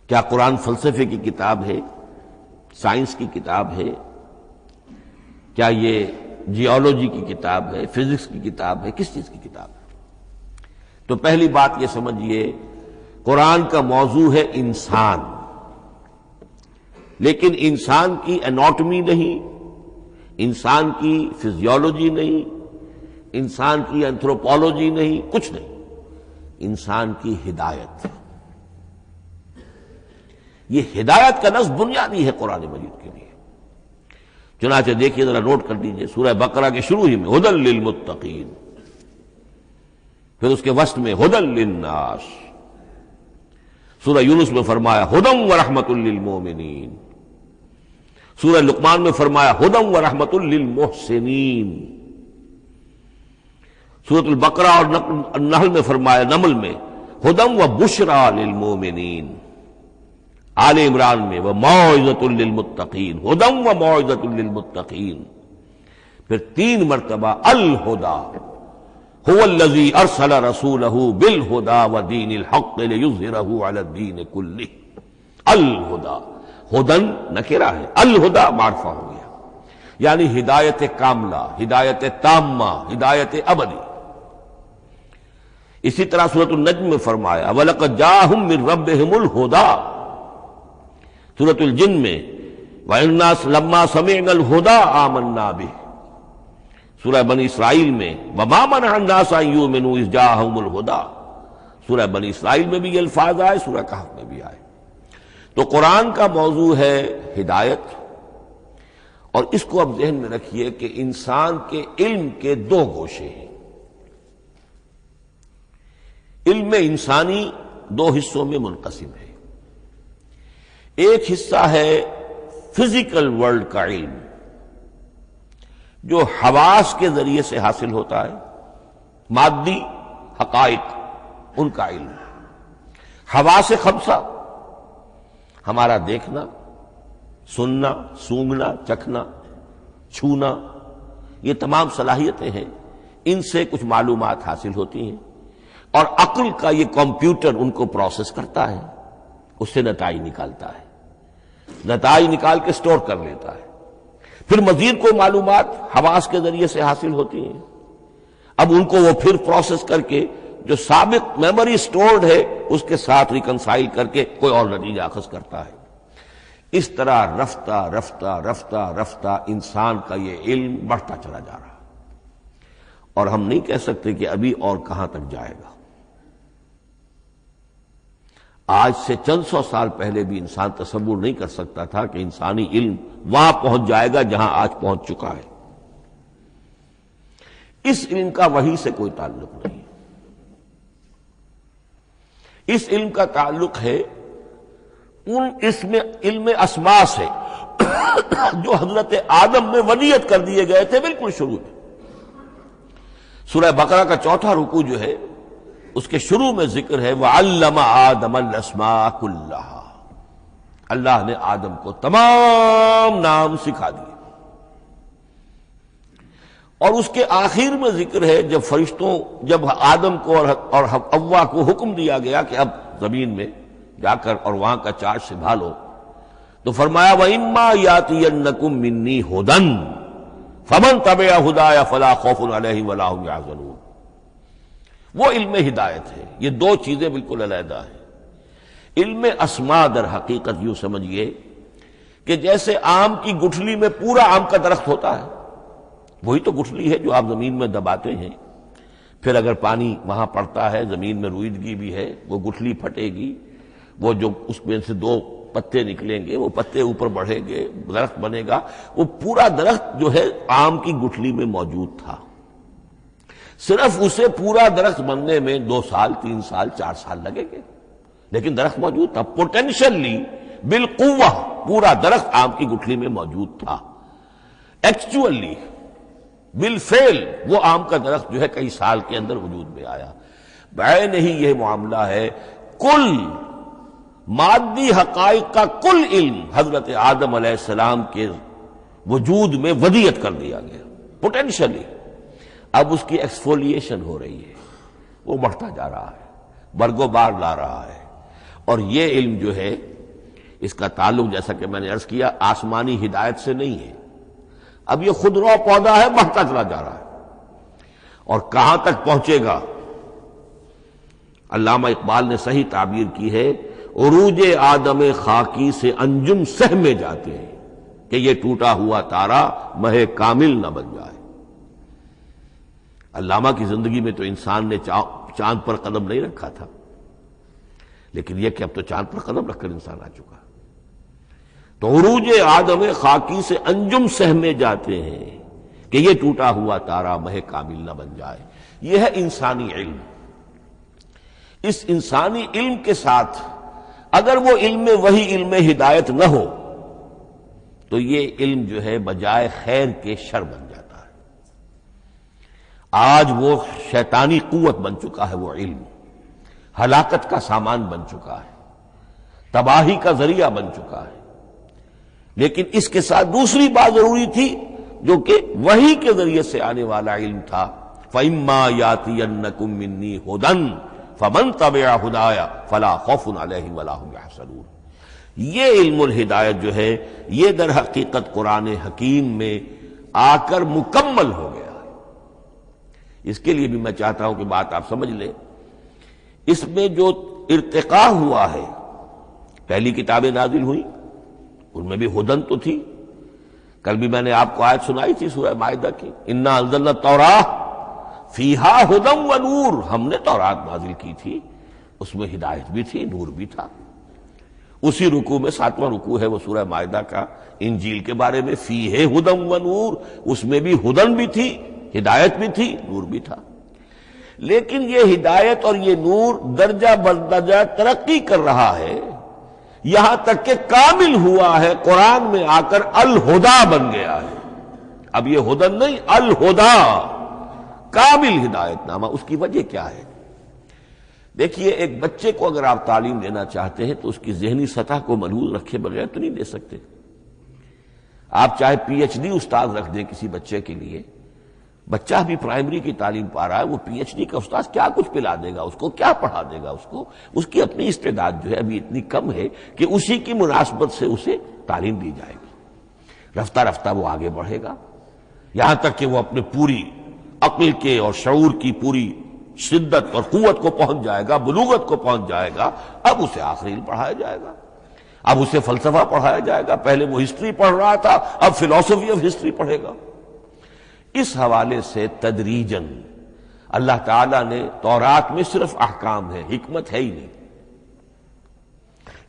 S1: کیا قرآن فلسفے کی کتاب ہے، سائنس کی کتاب ہے؟ کیا یہ جیولوجی کی کتاب ہے، فزکس کی کتاب ہے، کس چیز کی کتاب ہے؟ تو پہلی بات یہ سمجھیے، قرآن کا موضوع ہے انسان، لیکن انسان کی اناٹمی نہیں، انسان کی فزیولوجی نہیں، انسان کی اینتھروپولوجی نہیں، کچھ نہیں، انسان کی ہدایت. یہ ہدایت کا لفظ بنیادی ہے قرآن مجید کے لیے. چنانچہ دیکھیے ذرا نوٹ کر لیجیے، سورہ بقرہ کے شروع ہی میں ہدی للمتقین، پھر اس کے وسط میں ہدی للناس. سورہ یونس میں فرمایا ہدی ورحمۃ للمؤمنین. سورہ لقمان میں فرمایا ہدی ورحمۃ للمحسنین. سورۃ البقرہ اور النحل میں فرمایا، نمل میں ہدی وبشریٰ للمؤمنین. آل عمران میں وموعظۃ للمتقین، ہدی وموعظۃ للمتقین. پھر 3 مرتبہ الہدی هو الذی ارسل رسولہ بالہدی ودین الحق لیظہرہ علی الدین کلہ. الہدی، ہدن نکرہ ہے، الہدی معرفہ ہو گیا، یعنی ہدایت کاملہ، ہدایت تامہ، ہدایت ابدی. اسی طرح سورۃ النجم میں فرمایا وَلَقَدْ جَاءَهُم مِّن رَّبِّهِمُ الْهُدَىٰ. سورۃ الجن میں وَإِنَّا لَمَّا سَمِعْنَا الْهُدَىٰ آمَنَّا بِهِ. سورہ بنی اسرائیل میں وَمَا مَنَعَ النَّاسَ أَن يُؤْمِنُوا إِذْ جَاءَهُمُ الْهُدَىٰ. سورہ بنی اسرائیل میں بھی یہ الفاظ آئے، سورہ کہف میں بھی آئے. تو قرآن کا موضوع ہے ہدایت، اور اس کو اب ذہن میں رکھیے کہ انسان کے علم کے 2 گوشے ہیں. علم انسانی 2 حصوں میں منقسم ہے. ایک حصہ ہے فزیکل ورلڈ کا علم جو حواس کے ذریعے سے حاصل ہوتا ہے، مادی حقائق ان کا علم. حواس 5 ہمارا دیکھنا، سننا، سونگھنا، چکھنا، چھونا، یہ تمام صلاحیتیں ہیں. ان سے کچھ معلومات حاصل ہوتی ہیں اور عقل کا یہ کمپیوٹر ان کو پروسیس کرتا ہے، اس سے نتائج نکالتا ہے، نتائج نکال کے سٹور کر لیتا ہے. پھر مزید کوئی معلومات حواس کے ذریعے سے حاصل ہوتی ہیں، اب ان کو وہ پھر پروسیس کر کے جو سابق میموری سٹورڈ ہے اس کے ساتھ ریکنسائل کر کے کوئی اور نتیجہ اخذ کرتا ہے. اس طرح رفتہ رفتہ رفتہ رفتہ انسان کا یہ علم بڑھتا چلا جا رہا، اور ہم نہیں کہہ سکتے کہ ابھی اور کہاں تک جائے گا. آج سے چند 100 سال پہلے بھی انسان تصور نہیں کر سکتا تھا کہ انسانی علم وہاں پہنچ جائے گا جہاں آج پہنچ چکا ہے. اس علم کا وحی سے کوئی تعلق نہیں، اس علم کا تعلق ہے اس میں علم اسماء سے جو حضرت آدم میں ودیت کر دیے گئے تھے بالکل شروع میں. سورہ بقرہ کا 4تھا رکوع جو ہے اس کے شروع میں ذکر ہے وَعَلَّمَ آدَمَ الْأَسْمَاءَ كُلَّهَا. اللہ نے آدم کو تمام نام سکھا دیے. اور اس کے آخر میں ذکر ہے جب آدم کو اور حوا کو حکم دیا گیا کہ اب زمین میں جا کر اور وہاں کا چارج سنبھالو، تو فرمایا وَإِمَّا يَأْتِيَنَّكُم مِّنِّي هُدًى فَمَن تَبِعَ هُدَايَ فَلَا خَوْفٌ عَلَيْهِمْ وَلَا هُمْ يَحْزَنُونَ. وہ علم ہدایت ہے. یہ 2 چیزیں بالکل علیحدہ ہیں. علم اسماء در حقیقت یوں سمجھیے کہ جیسے آم کی گٹھلی میں پورا آم کا درخت ہوتا ہے، وہی تو گٹھلی ہے جو آپ زمین میں دباتے ہیں، پھر اگر پانی وہاں پڑتا ہے، زمین میں روئیدگی بھی ہے، وہ گٹھلی پھٹے گی، وہ جو اس میں سے دو پتے نکلیں گے، وہ پتے اوپر بڑھیں گے، درخت بنے گا۔ وہ پورا درخت جو ہے آم کی گٹھلی میں موجود تھا، صرف اسے پورا درخت بننے میں 2 سال 3 سال 4 سال لگے گے، لیکن درخت موجود تھا، پوٹینشلی بالقوہ پورا درخت آم کی گٹھلی میں موجود تھا۔ ایکچولی بالفعل وہ آم کا درخت جو ہے کئی سال کے اندر وجود میں آیا۔ بعین ہی یہ معاملہ ہے، کل مادی حقائق کا کل علم حضرت آدم علیہ السلام کے وجود میں ودیعت کر دیا گیا پوٹینشلی۔ اب اس کی ایکسفولیشن ہو رہی ہے، وہ بڑھتا جا رہا ہے، برگ و بار لا رہا ہے، اور یہ علم جو ہے اس کا تعلق جیسا کہ میں نے عرض کیا آسمانی ہدایت سے نہیں ہے، اب یہ خود رو پودا ہے، بڑھتا چلا جا رہا ہے، اور کہاں تک پہنچے گا؟ علامہ اقبال نے صحیح تعبیر کی ہے، عروج آدم خاکی سے انجم سہمے جاتے ہیں کہ یہ ٹوٹا ہوا تارا مہ کامل نہ بن جائے۔ علامہ کی زندگی میں تو انسان نے چاند پر قدم نہیں رکھا تھا، لیکن یہ کہ اب تو چاند پر قدم رکھ کر انسان آ چکا۔ تو عروج آدم خاکی سے انجم سہمے جاتے ہیں کہ یہ ٹوٹا ہوا تارا مہ کامل نہ بن جائے۔ یہ ہے انسانی علم۔ اس انسانی علم کے ساتھ اگر وہ علم وہی علم ہدایت نہ ہو تو یہ علم جو ہے بجائے خیر کے شر بن جاتا ہے۔ آج وہ شیطانی قوت بن چکا ہے، وہ علم ہلاکت کا سامان بن چکا ہے، تباہی کا ذریعہ بن چکا ہے۔ لیکن اس کے ساتھ دوسری بات ضروری تھی جو کہ وحی کے ذریعے سے آنے والا علم تھا، فَإِمَّا يَأْتِيَنَّكُم مِّنِّي هُدًى فَمَن تَبِعَ هُدَايَ فَلَا خَوْفٌ عَلَيْهِمْ وَلَا هُمْ يَحْزَنُونَ۔ یہ علم الہدایت جو ہے یہ در حقیقت قرآن حکیم میں آ کر مکمل ہو گیا ہے۔ اس کے لیے بھی میں چاہتا ہوں کہ بات آپ سمجھ لیں، اس میں جو ارتقاء ہوا ہے، پہلی کتابیں نازل ہوئیں ان میں بھی ہدن تو تھی، کل بھی میں نے آپ کو آیت سنائی تھی سورہ مائدہ کی، انا انزلنا التوراۃ فیہا ھدی و نور، ہم نے تورات نازل کی تھی، اس میں ہدایت بھی تھی، نور بھی تھا۔ اسی رکوع میں 7واں رکوع ہے وہ سورہ مائدہ کا، انجیل کے بارے میں، فیہ ھدی و نور، اس میں بھی ہدن بھی تھی، ہدایت بھی تھی، نور بھی تھا۔ لیکن یہ ہدایت اور یہ نور درجہ بدرجہ ترقی کر رہا ہے، یہاں تک کہ کامل ہوا ہے، قرآن میں آ کر الہدا بن گیا ہے۔ اب یہ ہدن نہیں، الہدا، کامل ہدایت نامہ۔ اس کی وجہ کیا ہے؟ دیکھیے، ایک بچے کو اگر آپ تعلیم دینا چاہتے ہیں تو اس کی ذہنی سطح کو ملحوظ رکھے بغیر تو نہیں دے سکتے۔ آپ چاہے پی ایچ ڈی استاد رکھ دیں کسی بچے کے لیے، بچہ بھی پرائمری کی تعلیم پا رہا ہے، وہ پی ایچ ڈی کا استاد کیا کچھ پلا دے گا اس کو، کیا پڑھا دے گا اس کو؟ اس کی اپنی استعداد جو ہے ابھی اتنی کم ہے کہ اسی کی مناسبت سے اسے تعلیم دی جائے گی، رفتہ رفتہ وہ آگے بڑھے گا، یہاں تک کہ وہ اپنے پوری عقل کے اور شعور کی پوری شدت اور قوت کو پہنچ جائے گا، بلوغت کو پہنچ جائے گا۔ اب اسے آخری علم پڑھایا جائے گا، اب اسے فلسفہ پڑھایا جائے گا، پہلے وہ ہسٹری پڑھ رہا تھا، اب فلسفی آف ہسٹری پڑھے گا۔ اس حوالے سے تدریجاً اللہ تعالیٰ نے تورات میں صرف احکام ہے، حکمت ہے ہی نہیں،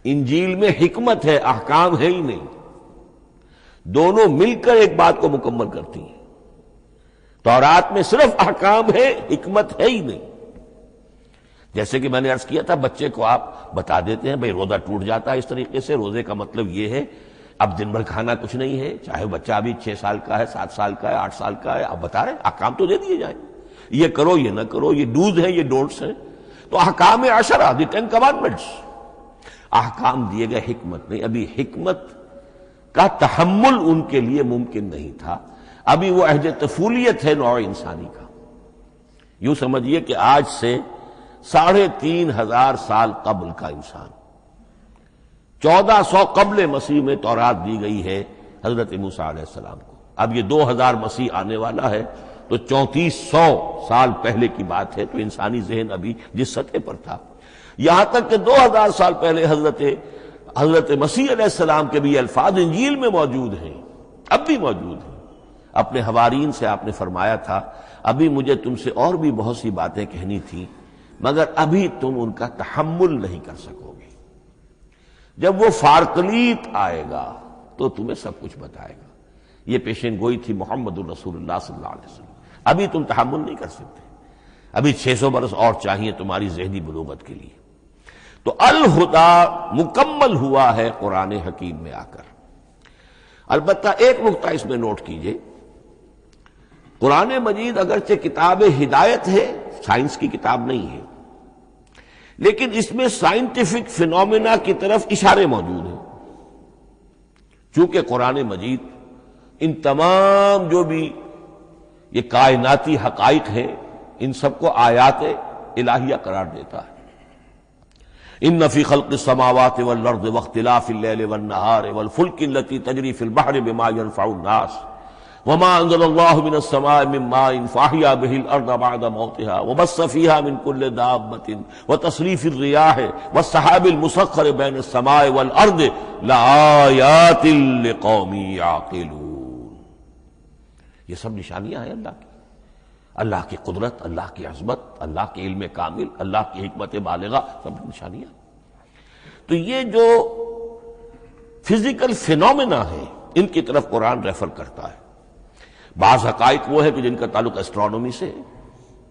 S1: انجیل میں حکمت ہے، احکام ہے ہی نہیں، دونوں مل کر ایک بات کو مکمل کرتی ہیں۔ تورات میں صرف احکام ہے، حکمت ہے ہی نہیں۔ جیسے کہ میں نے عرض کیا تھا، بچے کو آپ بتا دیتے ہیں بھئی روزہ ٹوٹ جاتا ہے اس طریقے سے، روزے کا مطلب یہ ہے اب دن بھر کھانا کچھ نہیں ہے، چاہے بچہ ابھی 6 سال کا ہے، 7 سال کا ہے، 8 سال کا ہے، آپ بتا رہے ہیں احکام تو دے دیے جائیں، یہ کرو یہ نہ کرو، یہ ڈوز ہیں یہ ڈونٹس ہیں۔ تو احکام عشرہ، دی 10 کمانڈمنٹس، احکام دیے گئے، حکمت نہیں۔ ابھی حکمت کا تحمل ان کے لیے ممکن نہیں تھا، ابھی وہ عہد طفولیت ہے نوع انسانی کا۔ یوں سمجھیے کہ آج سے 3500 سال قبل کا انسان، 1400 قبل مسیح میں تورات دی گئی ہے حضرت موسیٰ علیہ السلام کو۔ اب یہ 2000 مسیح آنے والا ہے تو 3400 سال پہلے کی بات ہے، تو انسانی ذہن ابھی جس سطح پر تھا، یہاں تک کہ 2000 سال پہلے حضرت حضرت مسیح علیہ السلام کے بھی یہ الفاظ انجیل میں موجود ہیں، اب بھی موجود ہیں۔ اپنے حوارین سے آپ نے فرمایا تھا ابھی مجھے تم سے اور بھی بہت سی باتیں کہنی تھیں مگر ابھی تم ان کا تحمل نہیں کر سکو گے، جب وہ فارقلیت آئے گا تو تمہیں سب کچھ بتائے گا۔ یہ پیشین گوئی تھی محمد الرسول اللہ صلی اللہ علیہ وسلم۔ ابھی تم تحمل نہیں کر سکتے، ابھی 600 برس اور چاہیے تمہاری ذہنی بلوغت کے لیے۔ تو الہدا مکمل ہوا ہے قرآن حکیم میں آ کر۔ البتہ ایک نقطہ اس میں نوٹ کیجئے، قرآن مجید اگرچہ کتاب ہدایت ہے، سائنس کی کتاب نہیں ہے، لیکن اس میں سائنٹیفک فینومینا کی طرف اشارے موجود ہیں۔ چونکہ قرآن مجید ان تمام جو بھی یہ کائناتی حقائق ہیں ان سب کو آیات الہیہ قرار دیتا ہے۔ ان فی خلق السماوات والارض واختلاف اللیل والنہار والفلک التی تجری فی البحر بما ينفع الناس وما انزل اللہ من السماء من ماء فاحیا به الارض بعد موتها وبث فیہا من کل دابۃ وتصریف الریاح والسحاب المسخر بین السماء والارض لآیات لقوم یعقلون۔ یہ سب نشانیاں ہیں اللہ کی قدرت، اللہ کی عظمت، اللہ کے علم کامل، اللہ کی حکمت بالغہ، سب نشانیاں۔ تو یہ جو فزیکل فینومینا ہے ان کی طرف قرآن ریفر کرتا ہے۔ بعض حقائق وہ ہے کہ جن کا تعلق اسٹرانومی سے ہے،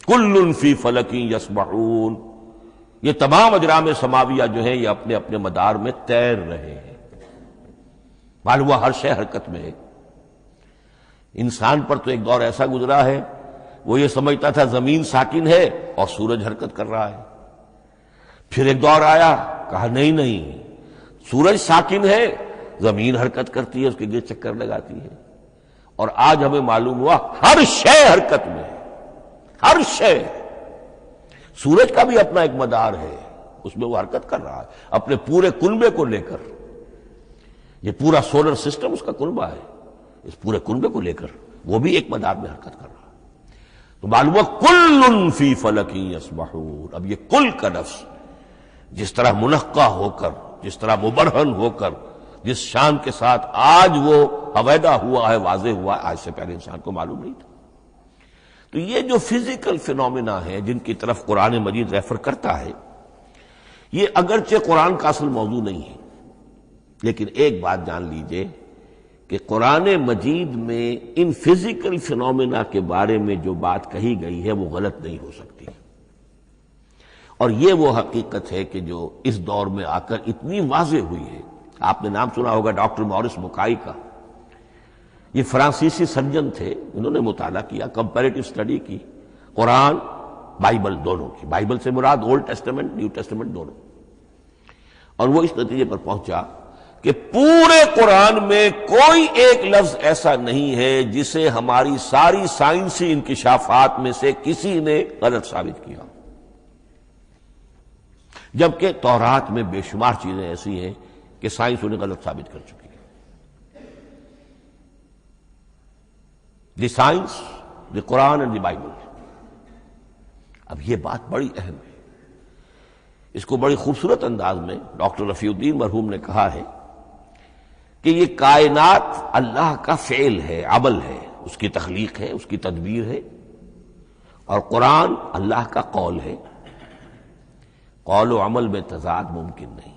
S1: کل فی فلک یسبحون، یہ تمام اجرام سماویہ جو ہیں یہ اپنے اپنے مدار میں تیر رہے ہیں، معلوم ہوا ہر شے حرکت میں ہے۔ انسان پر تو ایک دور ایسا گزرا ہے وہ یہ سمجھتا تھا زمین ساکن ہے اور سورج حرکت کر رہا ہے، پھر ایک دور آیا کہا نہیں سورج ساکن ہے، زمین حرکت کرتی ہے، اس کے گرد چکر لگاتی ہے، اور آج ہمیں معلوم ہوا ہر شے حرکت میں ہے، ہر شے۔ سورج کا بھی اپنا ایک مدار ہے، اس میں وہ حرکت کر رہا ہے اپنے پورے کنبے کو لے کر، یہ پورا سولر سسٹم اس کا کنبہ ہے، اس پورے کنبے کو لے کر وہ بھی ایک مدار میں حرکت کر رہا ہے۔ تو معلوم کل فی فلک یسبحون۔ اب یہ کل کا لفظ جس طرح منقع ہو کر، جس طرح مبرہن ہو کر، جس شان کے ساتھ آج وہ عویدہ ہوا ہے، واضح ہوا ہے، آج سے پہلے انسان کو معلوم نہیں تھا۔ تو یہ جو فزیکل فینومینا ہے جن کی طرف قرآن مجید ریفر کرتا ہے، یہ اگرچہ قرآن کا اصل موضوع نہیں ہے، لیکن ایک بات جان لیجئے کہ قرآن مجید میں ان فزیکل فینومینا کے بارے میں جو بات کہی گئی ہے وہ غلط نہیں ہو سکتی، اور یہ وہ حقیقت ہے کہ جو اس دور میں آ کر اتنی واضح ہوئی ہے۔ آپ نے نام سنا ہوگا ڈاکٹر مورس بکائی کا، یہ فرانسیسی سرجن تھے، انہوں نے مطالعہ کیا، کمپیریٹو اسٹڈی کی قرآن بائبل دونوں کی، بائبل سے مراد اولڈ ٹیسٹمنٹ نیو ٹیسٹمنٹ دونوں، اور وہ اس نتیجے پر پہنچا کہ پورے قرآن میں کوئی ایک لفظ ایسا نہیں ہے جسے ہماری ساری سائنسی انکشافات میں سے کسی نے غلط ثابت کیا، جبکہ تورات میں بے شمار چیزیں ایسی ہیں کہ سائنس انہیں غلط ثابت کر چکی ہے۔ The science, the Quran and the Bible. اب یہ بات بڑی اہم ہے، اس کو بڑی خوبصورت انداز میں ڈاکٹر رفیع الدین مرحوم نے کہا ہے کہ یہ کائنات اللہ کا فعل ہے، عمل ہے، اس کی تخلیق ہے، اس کی تدبیر ہے، اور قرآن اللہ کا قول ہے۔ قول و عمل میں تضاد ممکن نہیں،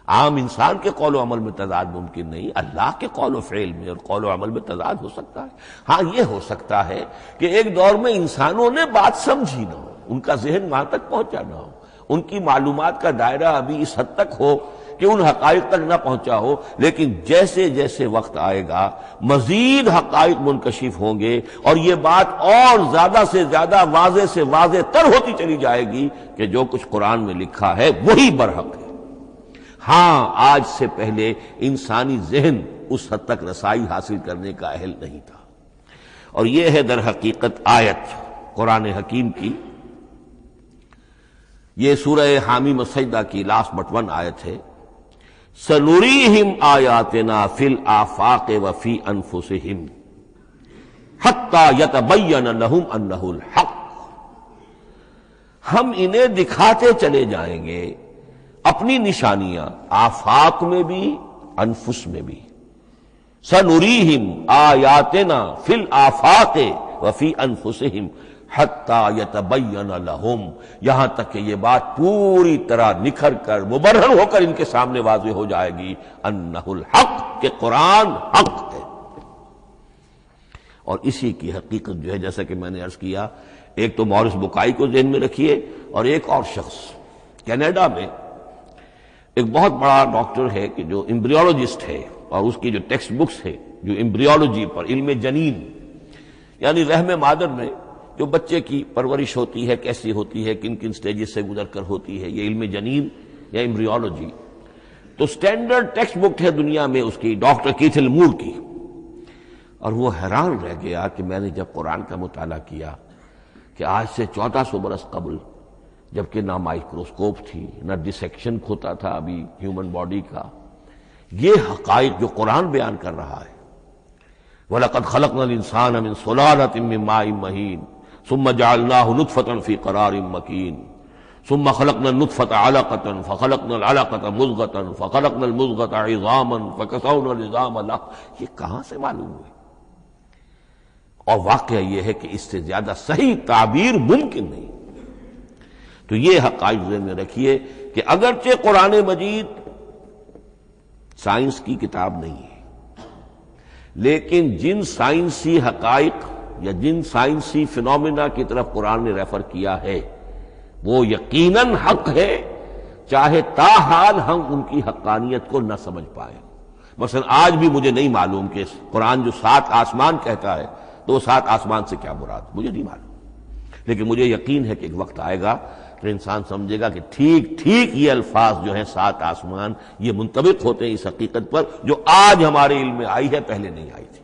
S1: عام انسان کے قول و عمل میں تضاد ممکن نہیں، اللہ کے قول و فعل میں اور قول و عمل میں تضاد ہو سکتا ہے۔ ہاں یہ ہو سکتا ہے کہ ایک دور میں انسانوں نے بات سمجھی نہ ہو، ان کا ذہن وہاں تک پہنچا نہ ہو، ان کی معلومات کا دائرہ ابھی اس حد تک ہو کہ ان حقائق تک نہ پہنچا ہو، لیکن جیسے جیسے وقت آئے گا مزید حقائق منکشف ہوں گے اور یہ بات اور زیادہ سے زیادہ واضح سے واضح تر ہوتی چلی جائے گی کہ جو کچھ قرآن میں لکھا ہے وہی برحق ہے۔ ہاں آج سے پہلے انسانی ذہن اس حد تک رسائی حاصل کرنے کا اہل نہیں تھا، اور یہ ہے در حقیقت آیت قرآن حکیم کی۔ یہ سورہ حامیم السجدہ کی لاسٹ بٹ 1 آیت ہے، سنریہم آیاتنا فی الآفاق وفی انفسہم حتی یتبین لہم انہ الحق۔ ہم انہیں دکھاتے چلے جائیں گے اپنی نشانیاں آفاق میں بھی انفس میں بھی. سنریہم آیاتنا فی الآفاق وفی انفسہم حتی یتبین لہم، یہاں تک کہ یہ بات پوری طرح نکھر کر مبرہن ہو کر ان کے سامنے واضح ہو جائے گی انہ الحق، کہ قرآن حق ہے. اور اسی کی حقیقت جو ہے جیسا کہ میں نے عرض کیا، ایک تو مورس بکائی کو ذہن میں رکھیے، اور ایک اور شخص کینیڈا میں ایک بہت بڑا ڈاکٹر ہے کہ جو امبریولوجسٹ ہے، اور اس کی جو ٹیکسٹ بکس ہے جو امبریولوجی پر، علم جنین یعنی رحم مادر میں جو بچے کی پرورش ہوتی ہے، کیسی ہوتی ہے، کن کن سٹیجز سے گزر کر ہوتی ہے، یہ علم جنین یا امبریولوجی. تو سٹینڈرڈ ٹیکسٹ بک ہے دنیا میں اس کی، ڈاکٹر کیتھل مور کی. اور وہ حیران رہ گیا کہ میں نے جب قرآن کا مطالعہ کیا کہ آج سے 1400 برس قبل، جبکہ نہ مائکروسکوپ تھی، نہ ڈسیکشن ہوتا تھا ابھی ہیومن باڈی کا، یہ حقائق جو قرآن بیان کر رہا ہے، وَلَقَدْ خَلَقْنَا الْإِنسَانَ مِنْ صُلَالَةٍ مِّن مَّاءٍ مَّهِينٍ ثُمَّ جَعَلْنَاهُ نُطْفَةً فِي قَرَارٍ مَّكِينٍ ثُمَّ خَلَقْنَا النُّطْفَةَ عَلَقَةً فَخَلَقْنَا الْعَلَقَةَ مُضْغَةً فَخَلَقْنَا الْمُضْغَةَ عِظَامًا فَكَسَوْنَا الْعِظَامَ لَحْمًا. یہ کہاں سے معلوم ہوئی؟ اور واقعہ یہ ہے کہ اس سے زیادہ صحیح تعبیر ممکن نہیں. تو یہ حقائق ذہن میں رکھیے کہ اگرچہ قرآن مجید سائنس کی کتاب نہیں ہے، لیکن جن سائنسی حقائق یا جن سائنسی فینومینا کی طرف قرآن نے ریفر کیا ہے وہ یقیناً حق ہے، چاہے تاحال ہم ان کی حقانیت کو نہ سمجھ پائیں. مثلا آج بھی مجھے نہیں معلوم کہ قرآن جو 7 آسمان کہتا ہے تو وہ 7 آسمان سے کیا مراد، مجھے نہیں معلوم. لیکن مجھے یقین ہے کہ ایک وقت آئے گا تو انسان سمجھے گا کہ ٹھیک ٹھیک یہ الفاظ جو ہیں 7 آسمان، یہ منطبق ہوتے ہیں اس حقیقت پر جو آج ہمارے علم میں آئی ہے، پہلے نہیں آئی تھی.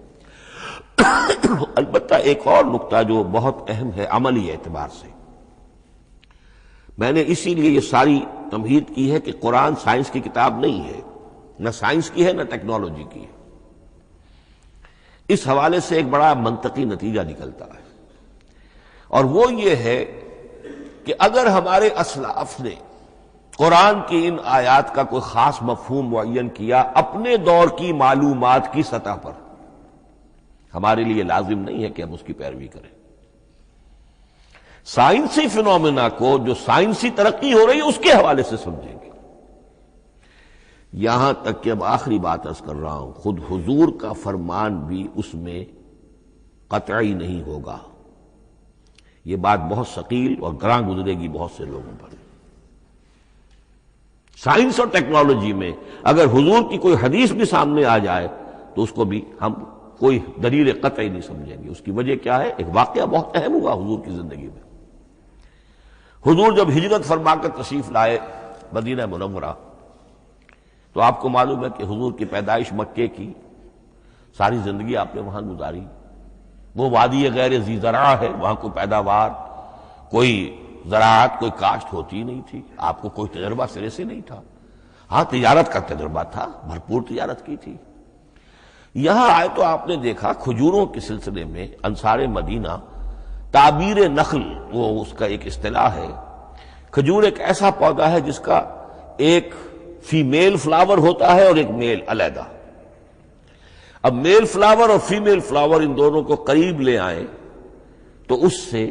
S1: البتہ ایک اور نقطہ جو بہت اہم ہے عملی اعتبار سے، میں نے اسی لیے یہ ساری تمہید کی ہے کہ قرآن سائنس کی کتاب نہیں ہے، نہ سائنس کی ہے نہ ٹیکنالوجی کی ہے. اس حوالے سے ایک بڑا منطقی نتیجہ نکلتا ہے، اور وہ یہ ہے کہ اگر ہمارے اسلاف نے قرآن کی ان آیات کا کوئی خاص مفہوم معین کیا اپنے دور کی معلومات کی سطح پر، ہمارے لیے لازم نہیں ہے کہ ہم اس کی پیروی کریں. سائنسی فینومینا کو جو سائنسی ترقی ہو رہی ہے اس کے حوالے سے سمجھیں گے. یہاں تک کہ اب آخری بات عرض کر رہا ہوں، خود حضور کا فرمان بھی اس میں قطعی نہیں ہوگا. یہ بات بہت ثقیل اور گراں گزرے گی بہت سے لوگوں پر. سائنس اور ٹیکنالوجی میں اگر حضور کی کوئی حدیث بھی سامنے آ جائے تو اس کو بھی ہم کوئی دلیل قطعی نہیں سمجھیں گے. اس کی وجہ کیا ہے؟ ایک واقعہ بہت اہم ہوا حضور کی زندگی میں. حضور جب ہجرت فرما کر تشریف لائے مدینہ منورہ، تو آپ کو معلوم ہے کہ حضور کی پیدائش مکے کی، ساری زندگی آپ نے وہاں گزاری. وہ وادی غیر ذی زرع ہے، وہاں کوئی پیداوار، کوئی زراعت، کوئی کاشت ہوتی نہیں تھی. آپ کو کوئی تجربہ سرے سے نہیں تھا. ہاں تجارت کا تجربہ تھا، بھرپور تجارت کی تھی. یہاں آئے تو آپ نے دیکھا کھجوروں کے سلسلے میں انصار مدینہ تعبیر نخل، وہ اس کا ایک اصطلاح ہے. کھجور ایک ایسا پودا ہے جس کا ایک فیمیل فلاور ہوتا ہے اور ایک میل علیحدہ. اب میل فلاور اور فیمیل فلاور ان دونوں کو قریب لے آئیں تو اس سے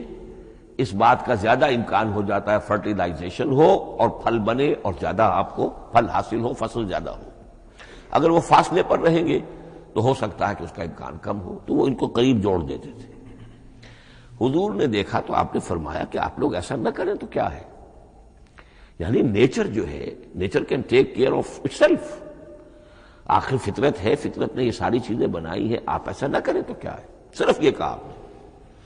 S1: اس بات کا زیادہ امکان ہو جاتا ہے فرٹیلائزیشن ہو اور پھل بنے اور زیادہ آپ کو پھل حاصل ہو، فصل زیادہ ہو. اگر وہ فاصلے پر رہیں گے تو ہو سکتا ہے کہ اس کا امکان کم ہو، تو وہ ان کو قریب جوڑ دیتے تھے. حضور نے دیکھا تو آپ نے فرمایا کہ آپ لوگ ایسا نہ کریں تو کیا ہے، یعنی نیچر جو ہے، nature can take care of it self. آخر فطرت ہے، فطرت نے یہ ساری چیزیں بنائی ہے، آپ ایسا نہ کریں تو کیا ہے. صرف یہ کہا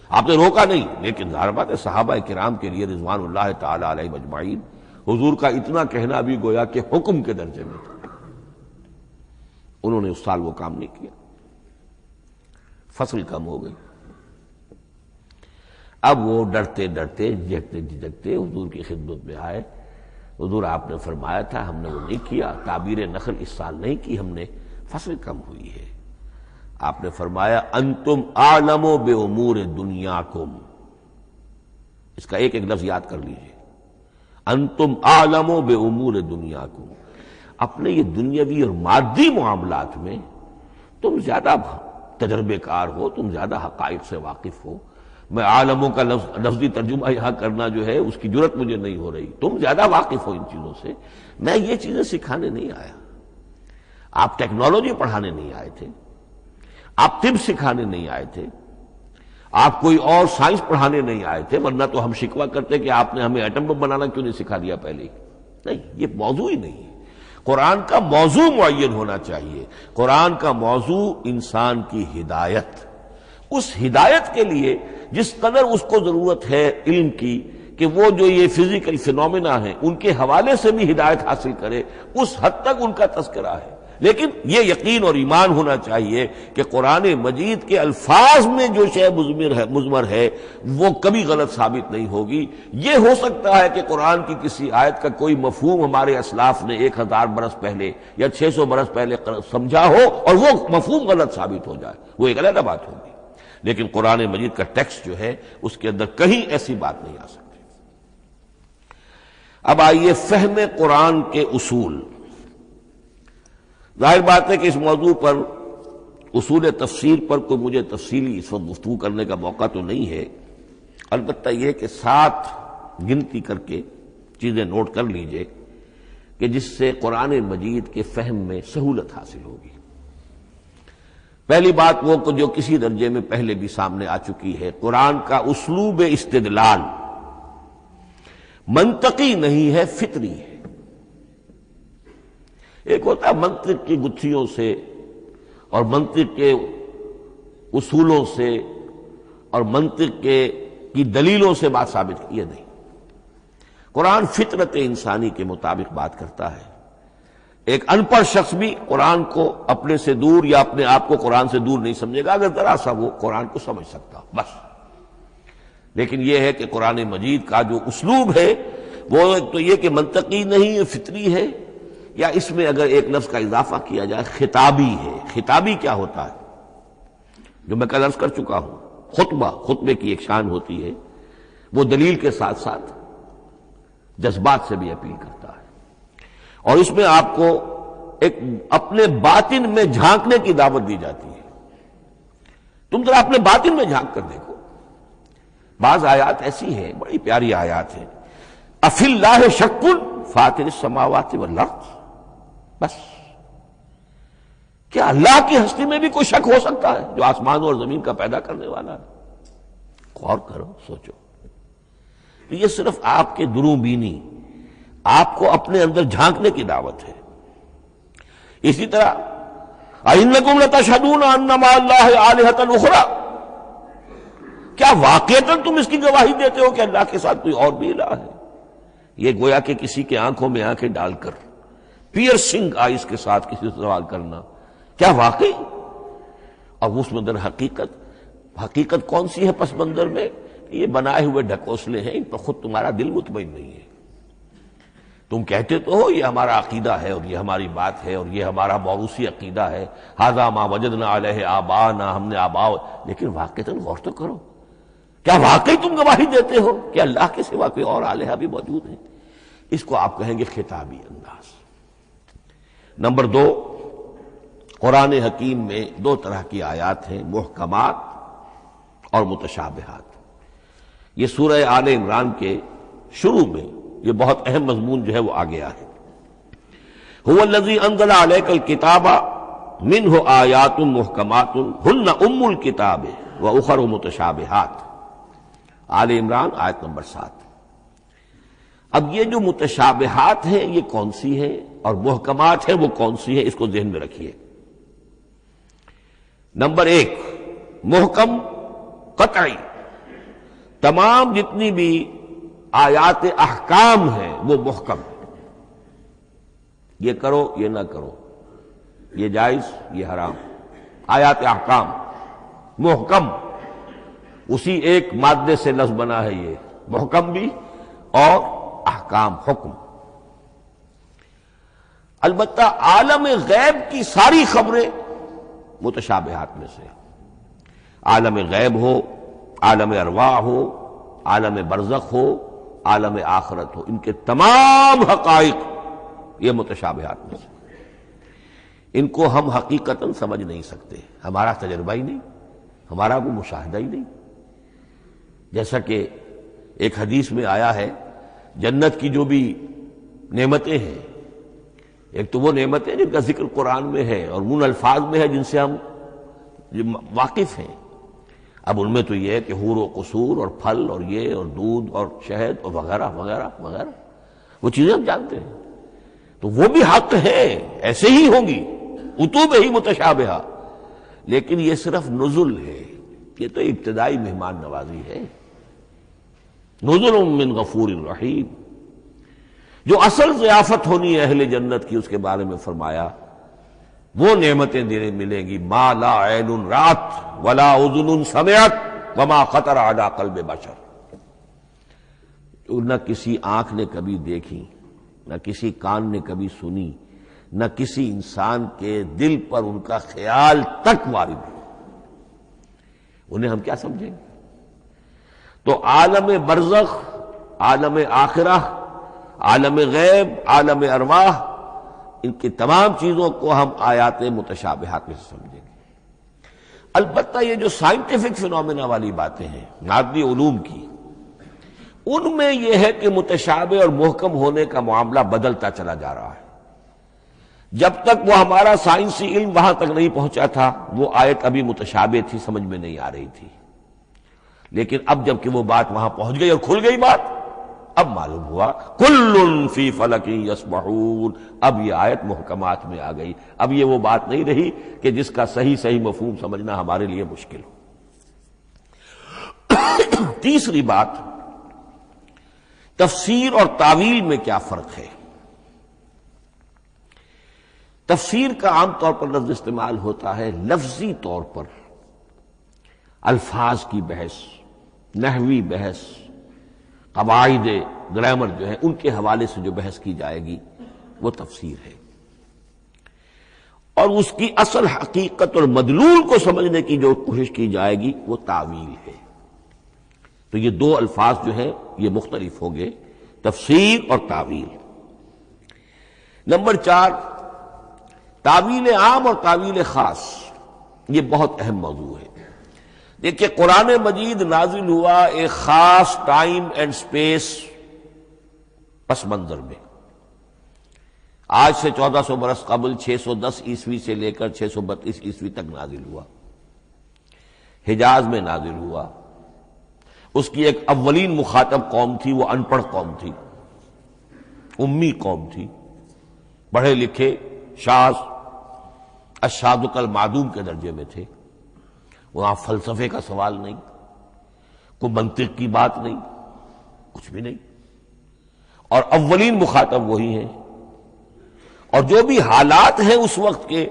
S1: آپ نے روکا نہیں. لیکن ظاہر بات ہے صحابہ کرام کے لیے رضوان اللہ تعالی علیہ مجمعین حضور کا اتنا کہنا بھی گویا کہ حکم کے درجے میں تھا. انہوں نے اس سال وہ کام نہیں کیا، فصل کم ہو گئی. اب وہ ڈرتے ڈرتے جھجکتے جھجکتے حضور کی خدمت میں آئے. حضور آپ نے فرمایا تھا، ہم نے وہ نہیں کیا، تعبیر نخل اس سال نہیں کی ہم نے، فصل کم ہوئی ہے. آپ نے فرمایا انتم اعلم بامور دنیاکم. اس کا ایک ایک لفظ یاد کر لیجئے. انتم اعلم بامور دنیاکم، اپنے یہ دنیاوی اور مادی معاملات میں تم زیادہ تجربے کار ہو، تم زیادہ حقائق سے واقف ہو۔ میں عالموں کا لفظی ترجمہ یہاں کرنا جو ہے اس کی جرت مجھے نہیں ہو رہی، تم زیادہ واقف ہو ان چیزوں سے، میں یہ چیزیں سکھانے نہیں آیا۔ آپ ٹیکنالوجی پڑھانے نہیں آئے تھے، آپ طب سکھانے نہیں آئے تھے، آپ کوئی اور سائنس پڑھانے نہیں آئے تھے، ورنہ تو ہم شکوہ کرتے کہ آپ نے ہمیں ایٹم بم بنانا کیوں نہیں سکھا دیا پہلے ہی۔ نہیں، یہ موضوع ہی نہیں ہے۔ قرآن کا موضوع معین ہونا چاہیے۔ قرآن کا موضوع انسان کی ہدایت، اس ہدایت کے لیے جس قدر اس کو ضرورت ہے علم کی کہ وہ جو یہ فزیکل فینومینا ہیں ان کے حوالے سے بھی ہدایت حاصل کرے، اس حد تک ان کا تذکرہ ہے۔ لیکن یہ یقین اور ایمان ہونا چاہیے کہ قرآن مجید کے الفاظ میں جو شے مضمر ہے وہ کبھی غلط ثابت نہیں ہوگی۔ یہ ہو سکتا ہے کہ قرآن کی کسی آیت کا کوئی مفہوم ہمارے اسلاف نے 1000 برس پہلے یا 600 برس پہلے سمجھا ہو اور وہ مفہوم غلط ثابت ہو جائے، وہ ایک علیحدہ بات ہوگی، لیکن قرآن مجید کا ٹیکسٹ جو ہے اس کے اندر کہیں ایسی بات نہیں آ سکتی۔ اب آئیے فہم قرآن کے اصول۔ ظاہر بات ہے کہ اس موضوع پر اصول تفسیر پر کوئی مجھے تفصیلی اس وقت گفتگو کرنے کا موقع تو نہیں ہے، البتہ یہ کہ 7 گنتی کر کے چیزیں نوٹ کر لیجئے کہ جس سے قرآن مجید کے فہم میں سہولت حاصل ہوگی۔ پہلی بات وہ جو کسی درجے میں پہلے بھی سامنے آ چکی ہے، قرآن کا اسلوب استدلال منطقی نہیں ہے، فطری ہے۔ ایک ہوتا ہے منطق کی گتھیوں سے اور منطق کے اصولوں سے اور منطق کی دلیلوں سے بات ثابت کی، یہ نہیں۔ قرآن فطرت انسانی کے مطابق بات کرتا ہے۔ ایک ان پڑھ شخص بھی قرآن کو اپنے سے دور یا اپنے آپ کو قرآن سے دور نہیں سمجھے گا اگر ذرا سا وہ قرآن کو سمجھ سکتا بس۔ لیکن یہ ہے کہ قرآن مجید کا جو اسلوب ہے وہ ایک تو یہ کہ منطقی نہیں، فطری ہے، یا اس میں اگر ایک لفظ کا اضافہ کیا جائے خطابی ہے۔ خطابی کیا ہوتا ہے؟ جو میں کل عرض کر چکا ہوں، خطبے کی ایک شان ہوتی ہے، وہ دلیل کے ساتھ ساتھ جذبات سے بھی اپیل کرتا ہے، اور اس میں آپ کو ایک اپنے باطن میں جھانکنے کی دعوت دی جاتی ہے۔ تم ذرا اپنے باطن میں جھانک کر دیکھو۔ بعض آیات ایسی ہیں، بڑی پیاری آیات ہیں، افی اللہ شک فاطر السماوات والارض، بس کیا اللہ کی ہستی میں بھی کوئی شک ہو سکتا ہے جو آسمان اور زمین کا پیدا کرنے والا ہے؟ غور کرو، سوچو۔ یہ صرف آپ کے دروں بینی، آپ کو اپنے اندر جھانکنے کی دعوت ہے۔ اسی طرح اَإِنَّكُمْ لَتَشْهَدُونَ أَنَّ مَعَ اللَّهِ آلِهَةً أُخْرَىٰ، کیا واقعتاً تم اس کی گواہی دیتے ہو کہ اللہ کے ساتھ کوئی اور بھی الہ ہے؟ یہ گویا کہ کسی کے آنکھوں میں آنکھیں ڈال کر پیئرسنگ آئیز کے ساتھ کسی سے سوال کرنا، کیا واقعی؟ اور اس مندر حقیقت کون سی ہے پس منظر میں؟ یہ بنائے ہوئے ڈھکوسلے ہیں، ان پر خود تمہارا دل مطمئن نہیں ہے۔ تم کہتے تو ہو یہ ہمارا عقیدہ ہے اور یہ ہماری بات ہے اور یہ ہمارا موروثی عقیدہ ہے، ھذا ما وجدنا علیہ آباءنا، ہم نے آباء، لیکن واقعتاً غور تو کرو، کیا واقعی تم گواہی دیتے ہو کہ اللہ کے سوا کوئی اور الہ بھی موجود ہے؟ اس کو آپ کہیں گے خطابی انداز۔ نمبر 2، قرآن حکیم میں 2 طرح کی آیات ہیں، محکمات اور متشابہات۔ یہ سورہ آل عمران کے شروع میں یہ بہت اہم مضمون جو ہے وہ آ گیا ہے۔ هو الذی انزل علیک الکتاب منہ آیات محکمات ہن ام الکتاب واخر متشابہات، آل عمران آیت نمبر 7۔ اب یہ جو متشابہات ہیں یہ کون سی ہیں اور محکمات ہیں وہ کون سی ہیں، اس کو ذہن میں رکھیے۔ نمبر 1، محکم قطعی، تمام جتنی بھی آیات احکام ہیں وہ محکم ہیں، یہ کرو یہ نہ کرو، یہ جائز یہ حرام، آیات احکام محکم، اسی ایک مادے سے لفظ بنا ہے، یہ محکم بھی اور احکام حکم۔ البتہ عالم غیب کی ساری خبریں متشابہات میں سے، عالم غیب ہو، عالم ارواح ہو، عالم برزخ ہو، عالم آخرت ہو، ان کے تمام حقائق یہ متشابہات میں سے، ان کو ہم حقیقتاً سمجھ نہیں سکتے، ہمارا تجربہ ہی نہیں، ہمارا کوئی مشاہدہ ہی نہیں۔ جیسا کہ ایک حدیث میں آیا ہے، جنت کی جو بھی نعمتیں ہیں، ایک تو وہ نعمتیں جن کا ذکر قرآن میں ہے اور ان الفاظ میں ہے جن سے ہم واقف ہیں۔ اب ان میں تو یہ ہے کہ حور و قصور اور پھل اور یہ اور دودھ اور شہد اور وغیرہ وغیرہ وغیرہ، وہ چیزیں ہم جانتے ہیں، تو وہ بھی حق ہے، ایسے ہی ہوں گی، اتوب ہی متشابہہ، لیکن یہ صرف نزل ہے، یہ تو ابتدائی مہمان نوازی ہے۔ نزل من غفور الرحیم، جو اصل ضیافت ہونی ہے اہل جنت کی، اس کے بارے میں فرمایا وہ نعمتیں دینے ملیں گی، ما لا عین رات ولا اذن سمعت وما خطر علی قلب بشر، جو نہ کسی آنکھ نے کبھی دیکھی، نہ کسی کان نے کبھی سنی، نہ کسی انسان کے دل پر ان کا خیال تک وارد ہو، انہیں ہم کیا سمجھیں گے؟ تو عالم برزخ، عالم آخرہ، عالم غیب، عالم ارواح، ان کی تمام چیزوں کو ہم آیات متشابہات میں سے سمجھیں گے۔ البتہ یہ جو سائنٹیفک فینومینا والی باتیں ہیں مادی علوم کی، ان میں یہ ہے کہ متشابہ اور محکم ہونے کا معاملہ بدلتا چلا جا رہا ہے۔ جب تک وہ ہمارا سائنسی علم وہاں تک نہیں پہنچا تھا، وہ آیت ابھی متشابہ تھی، سمجھ میں نہیں آ رہی تھی، لیکن اب جب کہ وہ بات وہاں پہنچ گئی اور کھل گئی بات، اب معلوم ہوا کل فی فلک یسبحون، اب یہ آیت محکمات میں آ گئی، اب یہ وہ بات نہیں رہی کہ جس کا صحیح مفہوم سمجھنا ہمارے لیے مشکل ہو۔ تیسری بات، تفسیر اور تعویل میں کیا فرق ہے؟ تفسیر کا عام طور پر لفظ استعمال ہوتا ہے لفظی طور پر، الفاظ کی بحث، نحوی بحث، قواعد گرامر جو ہے ان کے حوالے سے جو بحث کی جائے گی وہ تفسیر ہے، اور اس کی اصل حقیقت اور مدلول کو سمجھنے کی جو کوشش کی جائے گی وہ تعویل ہے۔ تو یہ دو الفاظ جو ہیں یہ مختلف ہوں گے، تفسیر اور تعویل۔ نمبر 4، تعویل عام اور تعویل خاص، یہ بہت اہم موضوع ہے۔ دیکھیے قرآن مجید نازل ہوا ایک خاص ٹائم اینڈ سپیس پس منظر میں، آج سے 1400 برس قبل 610 عیسوی سے لے کر 632 عیسوی تک نازل ہوا، حجاز میں نازل ہوا۔ اس کی ایک اولین مخاطب قوم تھی، وہ ان پڑھ قوم تھی، امی قوم تھی، پڑھے لکھے شاذ الشاذ کالمعدوم کے درجے میں تھے، وہاں فلسفے کا سوال نہیں، کوئی منطق کی بات نہیں، کچھ بھی نہیں، اور اولین مخاطب وہی ہیں، اور جو بھی حالات ہیں اس وقت کے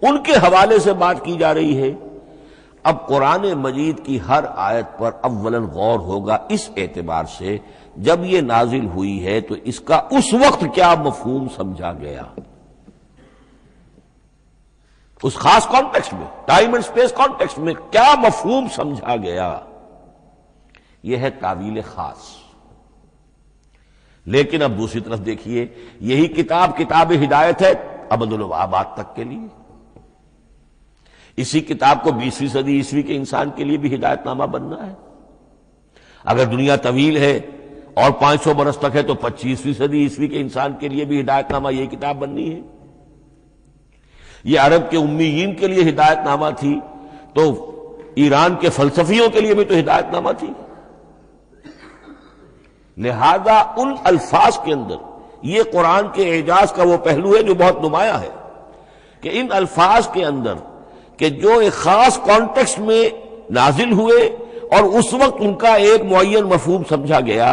S1: ان کے حوالے سے بات کی جا رہی ہے۔ اب قرآن مجید کی ہر آیت پر اولاً غور ہوگا اس اعتبار سے، جب یہ نازل ہوئی ہے تو اس کا اس وقت کیا مفہوم سمجھا گیا، اس خاص کانٹیکسٹ میں، ٹائم اینڈ سپیس کانٹیکسٹ میں کیا مفہوم سمجھا گیا، یہ ہے تعویل خاص۔ لیکن اب دوسری طرف دیکھیے، یہی کتاب ہدایت ہے ابد الآباد تک کے لیے، اسی کتاب کو 20ویں صدی عیسوی کے انسان کے لیے بھی ہدایت نامہ بننا ہے۔ اگر دنیا طویل ہے اور 500 برس تک ہے تو 25ویں صدی عیسوی کے انسان کے لیے بھی ہدایت نامہ یہی کتاب بننی ہے۔ یہ عرب کے امیین کے لیے ہدایت نامہ تھی تو ایران کے فلسفیوں کے لیے بھی تو ہدایت نامہ تھی۔ لہذا ان الفاظ کے اندر یہ قرآن کے اعجاز کا وہ پہلو ہے جو بہت نمایاں ہے کہ ان الفاظ کے اندر کہ جو ایک خاص کانٹیکسٹ میں نازل ہوئے اور اس وقت ان کا ایک معین مفہوم سمجھا گیا،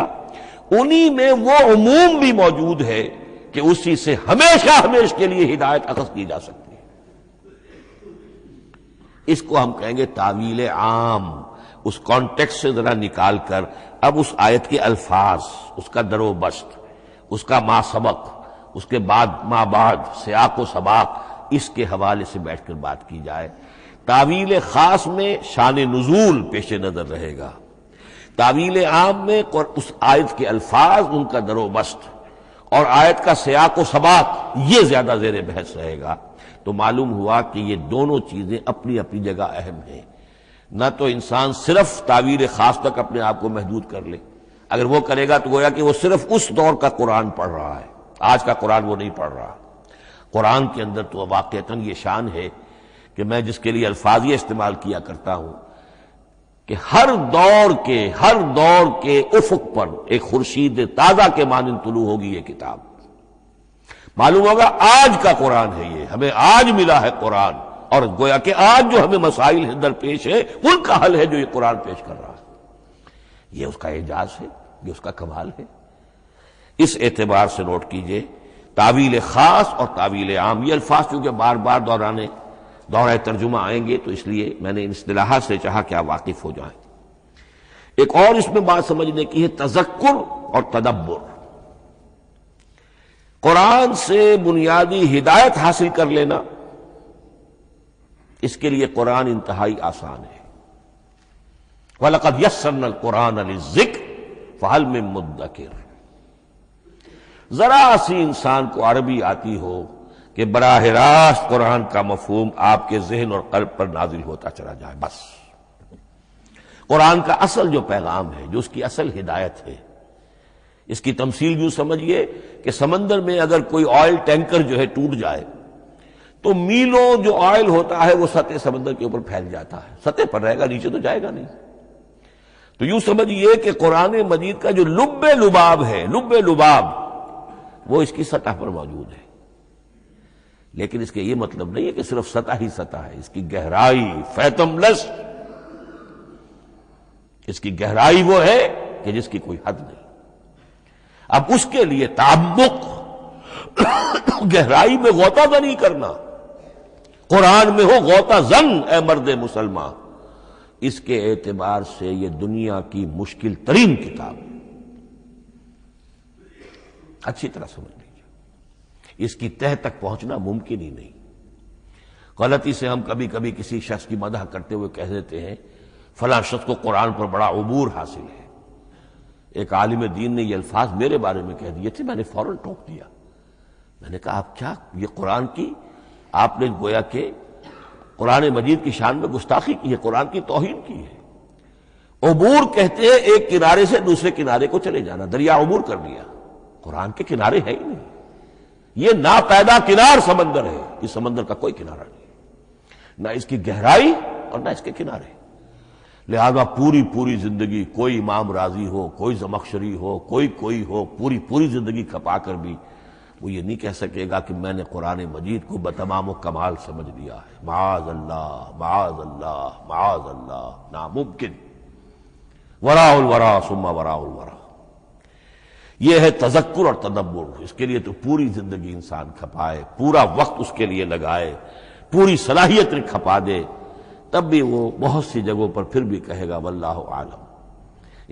S1: انہی میں وہ عموم بھی موجود ہے کہ اسی سے ہمیشہ کے لیے ہدایت اخذ کی جا سکتی ہے۔ اس کو ہم کہیں گے تعویل عام، اس کانٹیکسٹ سے ذرا نکال کر اب اس آیت کے الفاظ، اس کا در و بست، اس کا ما سبق، اس کے بعد ما بعد، سیاق و سباق، اس کے حوالے سے بیٹھ کر بات کی جائے۔ تعویل خاص میں شان نزول پیش نظر رہے گا، تعویل عام میں اس آیت کے الفاظ، ان کا در و بست اور آیت کا سیاق و ثبات یہ زیادہ زیر بحث رہے گا. تو معلوم ہوا کہ یہ دونوں چیزیں اپنی اپنی جگہ اہم ہیں. نہ تو انسان صرف تعویل خاص تک اپنے آپ کو محدود کر لے. اگر وہ کرے گا تو گویا کہ وہ صرف اس دور کا قرآن پڑھ رہا ہے، آج کا قرآن وہ نہیں پڑھ رہا. قرآن کے اندر تو واقعتاً یہ شان ہے کہ میں جس کے لیے الفاظ یہ استعمال کیا کرتا ہوں کہ ہر دور کے افق پر ایک خورشید تازہ کے مانند طلوع ہوگی یہ کتاب. معلوم ہوگا آج کا قرآن ہے، یہ ہمیں آج ملا ہے قرآن، اور گویا کہ آج جو ہمیں مسائل درپیش ہے ان کا حل ہے جو یہ قرآن پیش کر رہا ہے. یہ اس کا اعجاز ہے، یہ اس کا کمال ہے. اس اعتبار سے نوٹ کیجئے تعویل خاص اور تعویل عام، یہ الفاظ چونکہ بار بار دورہ ترجمہ آئیں گے تو اس لیے میں نے ان اصطلاحات سے چاہا کہ آپ واقف ہو جائیں. ایک اور اس میں بات سمجھنے کی ہے تذکر اور تدبر. قرآن سے بنیادی ہدایت حاصل کر لینا، اس کے لیے قرآن انتہائی آسان ہے. وَلَقَدْ يَسَّرْنَا الْقُرْآنَ لِلذِّكْرِ فَهَلْ مِن مُدَّكِرٍ. ذرا سی انسان کو عربی آتی ہو کہ براہ راست قرآن کا مفہوم آپ کے ذہن اور قلب پر نازل ہوتا چلا جائے. بس قرآن کا اصل جو پیغام ہے، جو اس کی اصل ہدایت ہے، اس کی تمثیل یوں سمجھیے کہ سمندر میں اگر کوئی آئل ٹینکر جو ہے ٹوٹ جائے تو میلوں جو آئل ہوتا ہے وہ سطح سمندر کے اوپر پھیل جاتا ہے، سطح پر رہے گا، نیچے تو جائے گا نہیں. تو یوں سمجھیے کہ قرآن مجید کا جو لب لباب ہے، لب لباب وہ اس کی سطح پر موجود ہے. لیکن اس کے یہ مطلب نہیں ہے کہ صرف سطح ہی سطح ہے، اس کی گہرائی فیتم لس، اس کی گہرائی وہ ہے کہ جس کی کوئی حد نہیں. اب اس کے لیے تعمق، گہرائی میں غوطہ زنی کرنا، قرآن میں ہو غوطہ زن اے مرد مسلمان، اس کے اعتبار سے یہ دنیا کی مشکل ترین کتاب ہے. اچھی طرح سمجھ لیجیے، اس کی تہ تک پہنچنا ممکن ہی نہیں. غلطی سے ہم کبھی کبھی کسی شخص کی مدح کرتے ہوئے کہہ دیتے ہیں فلاں شخص کو قرآن پر بڑا عبور حاصل ہے. ایک عالم دین نے یہ الفاظ میرے بارے میں کہہ دیے تھے، میں نے فوراً ٹوک دیا. میں نے کہا آپ کیا، یہ قرآن کی آپ نے گویا کہ قرآن مجید کی شان میں گستاخی کی ہے، قرآن کی توہین کی ہے. عبور کہتے ہیں ایک کنارے سے دوسرے کنارے کو چلے جانا، دریا عبور کر لیا. قرآن کے کنارے ہے ہی نہیں، یہ ناپیدا کنار سمندر ہے. اس سمندر کا کوئی کنارہ نہیں، نہ اس کی گہرائی اور نہ اس کے کنارے. لہذا پوری زندگی کوئی امام راضی ہو، کوئی زمخشری ہو، کوئی ہو، پوری زندگی کھپا کر بھی وہ یہ نہیں کہہ سکے گا کہ میں نے قرآن مجید کو بتمام و کمال سمجھ لیا ہے. معاذ اللہ معاذ اللہ معاذ اللہ، ناممکن. وراء الورا ثم وراء الورا، یہ ہے تذکر اور تدبر. اس کے لیے تو پوری زندگی انسان کھپائے، پورا وقت اس کے لیے لگائے، پوری صلاحیت کھپا دے، تب بھی وہ بہت سی جگہوں پر پھر بھی کہے گا واللہ عالم.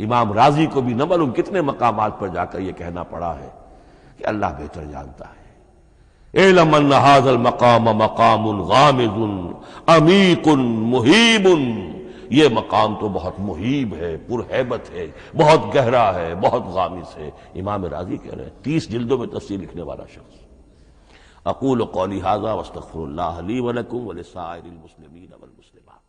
S1: امام راضی کو بھی نہ معلوم کتنے مقامات پر جا کر یہ کہنا پڑا ہے کہ اللہ بہتر جانتا ہے. اعلم ان ھذا المقام مقام غامض عمیق محیب، یہ مقام تو بہت محیب ہے، پرہیبت ہے، بہت گہرا ہے، بہت غامض ہے. امام راضی کہہ رہے ہیں، 30 جلدوں میں تفسیر لکھنے والا شخص. اقول قولی ھذا واستغفر اللہ لی ولکم ولسائر المسلمین والمسلمات.